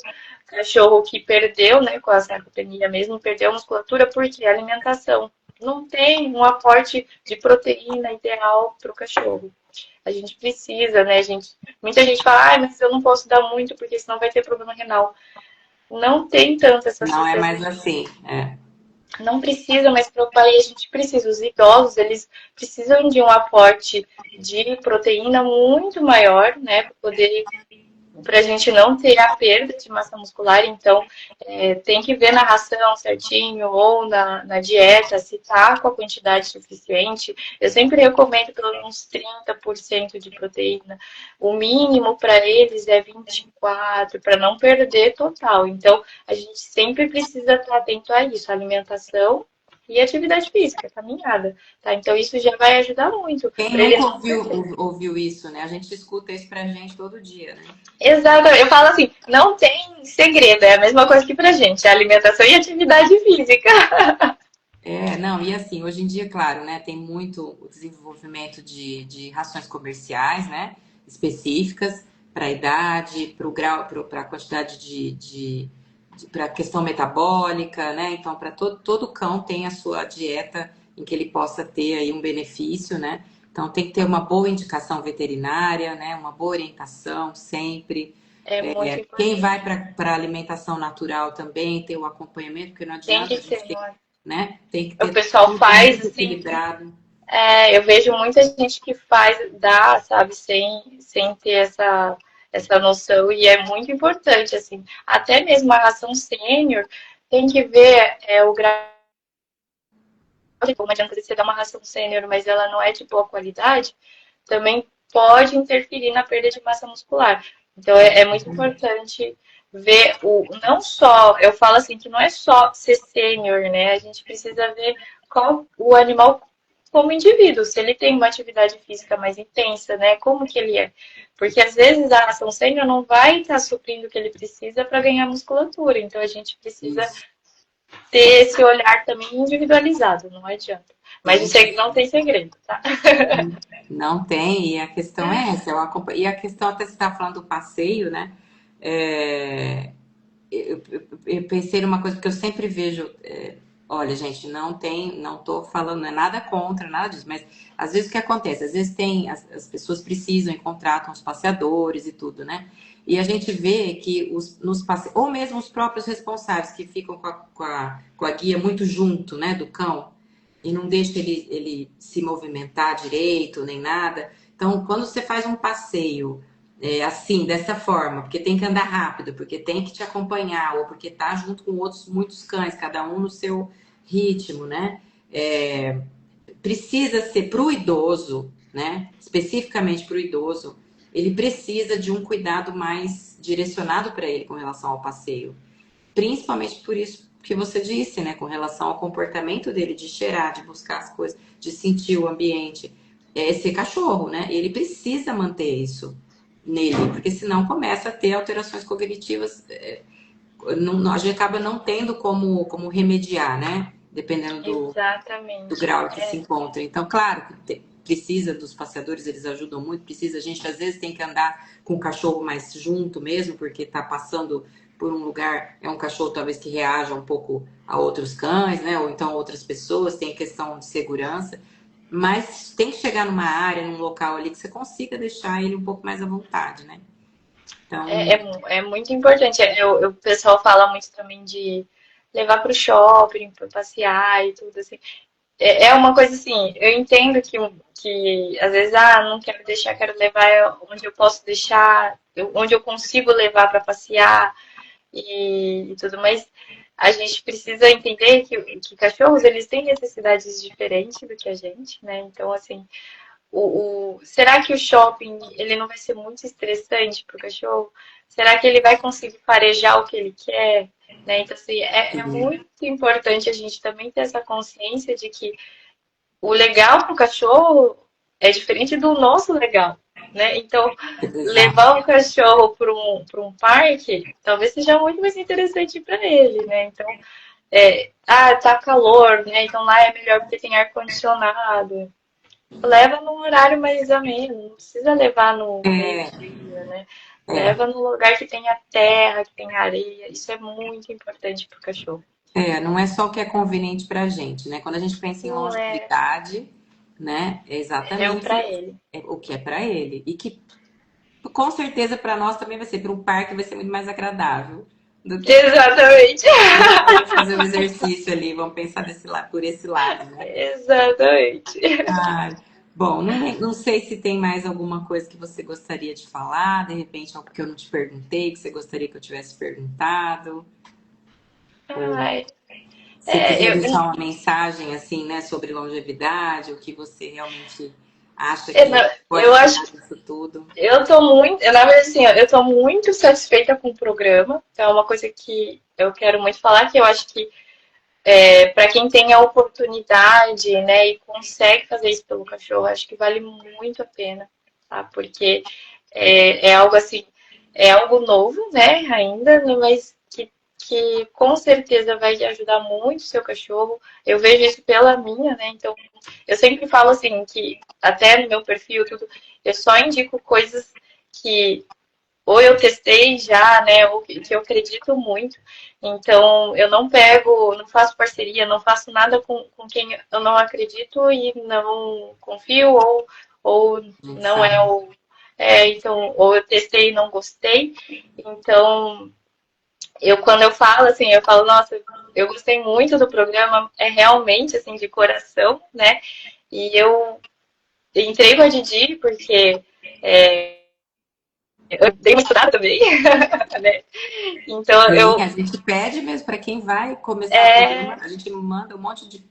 cachorro que perdeu, né, com a sarcopenia mesmo, perdeu a musculatura porque a alimentação não tem um aporte de proteína ideal para o cachorro. A gente precisa, né, gente? Muita gente fala, mas eu não posso dar muito porque senão vai ter problema renal. Não tem tanto essa Não é certeza. mais assim. É. Não precisa mais preocupar e a gente precisa. Os idosos, eles precisam de um aporte de proteína muito maior, né, para poder para a gente não ter a perda de massa muscular, então tem que ver na ração certinho ou na dieta se tá com a quantidade suficiente. Eu sempre recomendo pelo menos 30% de proteína. O mínimo para eles é 24, para não perder total. Então, a gente sempre precisa estar atento a isso, a alimentação e atividade física, caminhada, tá? Então, isso já vai ajudar muito Quem para ele nunca não perder. ouviu isso, né? A gente escuta isso pra gente todo dia, né? Exatamente. Eu falo assim, não tem segredo, é a mesma coisa que pra gente, é alimentação e atividade física. É, não, e assim, hoje em dia, claro, né, tem muito o desenvolvimento de rações comerciais, né, específicas para a idade, para o grau, para a quantidade para a questão metabólica, né, então para todo cão tem a sua dieta em que ele possa ter aí um benefício, né, então tem que ter uma boa indicação veterinária, né, uma boa orientação sempre. É muito Quem vai importante. para a alimentação natural também ter o acompanhamento, porque não Tem adianta que a gente ter, ter, não é? né? Tem que O ter pessoal tudo faz muito assim, equilibrado. eu vejo muita gente que faz, dá, sabe, sem ter essa noção, e é muito importante, assim. Até mesmo a ração sênior tem que ver o grau de como adianta você dar uma ração sênior, mas ela não é de boa qualidade, também pode interferir na perda de massa muscular. Então é muito importante ver não só, eu falo assim, que não é só ser sênior, né? A gente precisa ver qual o animal como indivíduo, se ele tem uma atividade física mais intensa, né? Como que ele é? Porque às vezes a ação sênior não vai estar suprindo o que ele precisa para ganhar musculatura. Então a gente precisa Isso. ter esse olhar também individualizado, não adianta. Mas Tem isso aí não tem segredo, tá? Não tem, e a questão é essa. E a questão, até você está falando do passeio, né? É, eu pensei numa coisa, porque eu sempre vejo Olha, gente, não tô falando, não é nada contra, nada disso, mas às vezes o que acontece? Às vezes as pessoas precisam e contratam os passeadores e tudo, né? E a gente vê que ou mesmo os próprios responsáveis que ficam com a guia muito junto, né, do cão, e não deixa ele se movimentar direito, nem nada. Então, quando você faz um passeio assim, dessa forma, porque tem que andar rápido, porque tem que te acompanhar, ou porque tá junto com outros muitos cães, cada um no seu ritmo, né? É, precisa ser para o idoso, né? Especificamente para o idoso, ele precisa de um cuidado mais direcionado para ele com relação ao passeio. Principalmente por isso que você disse, né? Com relação ao comportamento dele de cheirar, de buscar as coisas, de sentir o ambiente. É esse cachorro, né? Ele precisa manter isso nele, porque senão começa a ter alterações cognitivas. A gente acaba não tendo como remediar, né? Dependendo do Exatamente. grau que se encontra. Então, claro que precisa dos passeadores, eles ajudam muito, precisa, a gente às vezes tem que andar com o cachorro mais junto mesmo, porque está passando por um lugar, é um cachorro talvez que reaja um pouco a outros cães, né? Ou então a outras pessoas, tem questão de segurança, mas tem que chegar numa área, num local ali que você consiga deixar ele um pouco mais à vontade, né? Então, É muito importante. O pessoal fala muito também de levar para o shopping, para passear e tudo assim. É uma coisa assim, eu entendo que às vezes, não quero deixar, quero levar onde eu posso deixar, onde eu consigo levar para passear e tudo, mas a gente precisa entender que cachorros, eles têm necessidades diferentes do que a gente, né? Então, assim, será que o shopping ele não vai ser muito estressante para o cachorro? Será que ele vai conseguir farejar o que ele quer? Né? Então, assim, é muito importante a gente também ter essa consciência de que o legal para o cachorro é diferente do nosso legal. Né? Então, exato. levar o cachorro para um parque talvez seja muito mais interessante para ele. Né? Então, tá calor, né? Então lá é melhor porque tem ar-condicionado. Leva num horário mais ameno, não precisa levar no É, meio-dia, né? é. Leva no lugar que tenha terra, que tenha areia. Isso é muito importante para o cachorro. Não é só o que é conveniente para a gente, né? Quando a gente pensa em Não é, longevidade, né? É é o exatamente para ele. o que é para ele. E que com certeza para nós também vai ser, para um parque vai ser muito mais agradável do que Exatamente. fazer o exercício ali. Vamos pensar por esse lado, né? Exatamente. Ah, bom, não sei se tem mais alguma coisa que você gostaria de falar, de repente, algo que eu não te perguntei, que você gostaria que eu tivesse perguntado. Ou Ai, se você é, quiser eu, deixar uma mensagem assim, né, sobre longevidade, o que você realmente acha eu, que pode eu acho tirar disso tudo. eu tô muito, na verdade, assim, ó, eu tô muito satisfeita com o programa. Então, é uma coisa que eu quero muito falar, que eu acho que para quem tem a oportunidade, né, e consegue fazer isso pelo cachorro, acho que vale muito a pena, tá? Porque é algo assim, é algo novo, né, ainda, né, mas que com certeza vai ajudar muito o seu cachorro. Eu vejo isso pela minha, né? Então, eu sempre falo assim, que até no meu perfil, tudo, eu só indico coisas que ou eu testei já, né, ou que eu acredito muito. Então, eu não pego, não faço parceria, não faço nada com quem eu não acredito e não confio, ou A gente não é sabe. o. Então, ou eu testei e não gostei. Então, quando eu falo assim, eu falo, nossa, eu gostei muito do programa, é realmente assim, de coração, né? E eu entrei com a Didi porque eu dei uma estudada também, né? Então, Sim, a gente pede mesmo para quem vai começar o programa, é a gente manda um monte de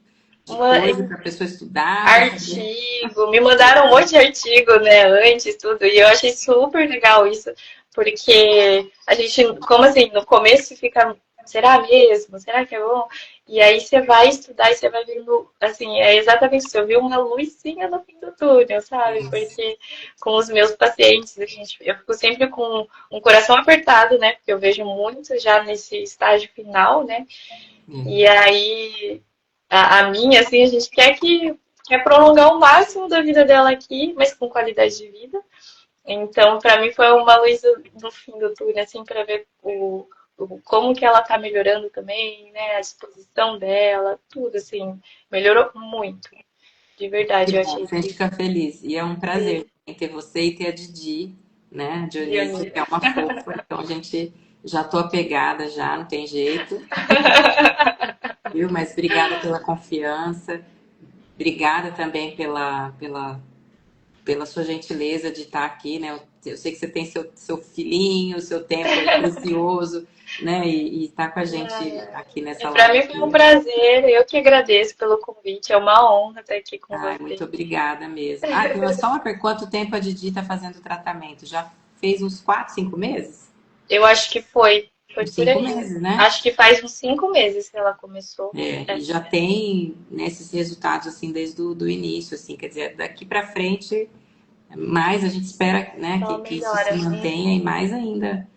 uma coisa para a pessoa estudar, para saber. artigo, me mandaram um monte de artigo, né, antes, tudo, e eu achei super legal isso, porque a gente, como assim, no começo fica, será mesmo? Será que é bom? E aí você vai estudar e você vai vendo, assim, é exatamente isso, eu vi uma luzinha no fim do túnel, sabe? Porque com os meus pacientes, eu fico sempre com um coração apertado, né, porque eu vejo muito já nesse estágio final, né, e aí a minha, assim, a gente quer prolongar o máximo da vida dela aqui, mas com qualidade de vida. Então, para mim foi uma luz no fim do túnel, assim, para ver como que ela tá melhorando também, né? A disposição dela, tudo assim, melhorou muito. De Que verdade, eu bom, achei a gente que fica feliz. E é um prazer ter você e ter a Didi, né? A Dionísio, Dionísio. que é uma fofa. Então a gente já tô apegada já, não tem jeito, viu? Mas obrigada pela confiança. Obrigada também pela sua gentileza de estar aqui, né? Eu sei que você tem seu filhinho, seu tempo aí precioso, né? E estar com a gente aqui nessa Para live. mim foi um prazer, eu que agradeço pelo convite, é uma honra estar aqui com Ai, muito você. obrigada mesmo. Ah, tem só uma pergunta: quanto tempo a Didi está fazendo o tratamento? Já fez uns 4, 5 meses? Eu acho que foi Uns por 5 aí. meses, né? Acho que faz uns 5 meses que ela começou. É, É. e já tem, né, esses resultados assim desde do início, assim, quer dizer, daqui para frente, mais a gente espera, né, Só que isso se melhora. mantenha e mais ainda,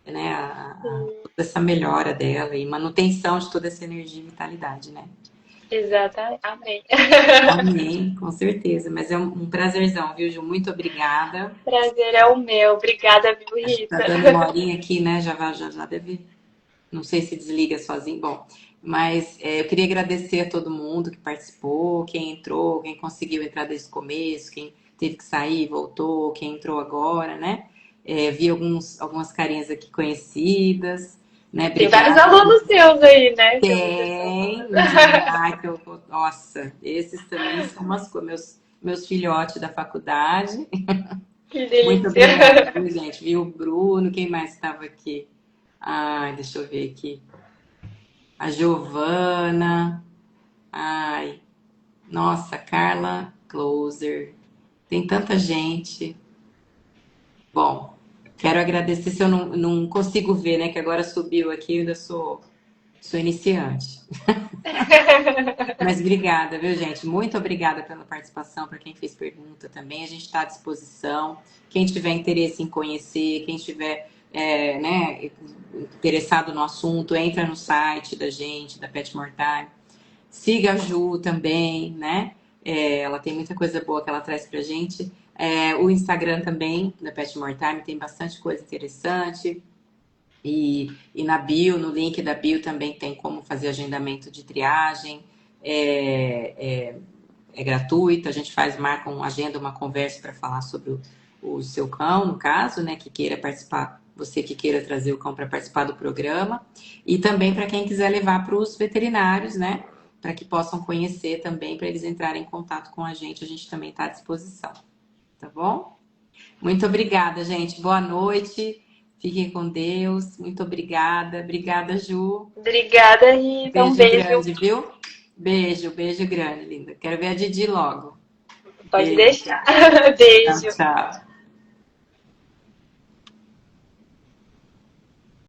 né, toda essa melhora dela e manutenção de toda essa energia e vitalidade, né? Exatamente. Amém. Amém, com certeza. Mas é um prazerzão, viu, Ju? Muito obrigada. Prazer é o meu. Obrigada, viu, Acho que tá Rita? dando uma horinha aqui, né? Já deve. Não sei se desliga sozinho. Bom, mas eu queria agradecer a todo mundo que participou, quem entrou, quem conseguiu entrar desde o começo, quem teve que sair, voltou, quem entrou agora, né? Vi algumas carinhas aqui conhecidas, né? Tem vários Obrigada. alunos seus aí, né? Que eu vi o pessoal Tem, falando. ai, nossa, esses também são meus filhotes da faculdade. Que Muito delícia. obrigada, viu, gente? Viu o Bruno, quem mais estava aqui? Ai, deixa eu ver aqui. A Giovana. Ai, nossa, Carla Closer. Tem tanta gente. Bom, quero agradecer se eu não consigo ver, né? Que agora subiu aqui, eu ainda sou iniciante. Mas obrigada, viu, gente? Muito obrigada pela participação, para quem fez pergunta também. A gente está à disposição. Quem tiver interesse em conhecer, quem tiver né, interessado no assunto, entra no site da gente, da Pet More Time. Siga a Ju também, né? Ela tem muita coisa boa que ela traz pra gente. O Instagram também, da Pet More Time, tem bastante coisa interessante. E na bio, no link da bio também tem como fazer agendamento de triagem. É, é, é gratuito, a gente marca agenda, uma conversa para falar sobre o seu cão, no caso, né, que queira participar, você que queira trazer o cão para participar do programa. E também para quem quiser levar para os veterinários, né, para que possam conhecer também, para eles entrarem em contato com a gente também está à disposição. Tá bom? Muito obrigada, gente. Boa noite. Fiquem com Deus. Muito obrigada. Obrigada, Ju. Obrigada, Rita. Um Beijo beijo. grande, viu? Beijo grande, linda. Quero ver a Didi logo. Pode Beijo. deixar. Tchau, Beijo. tchau.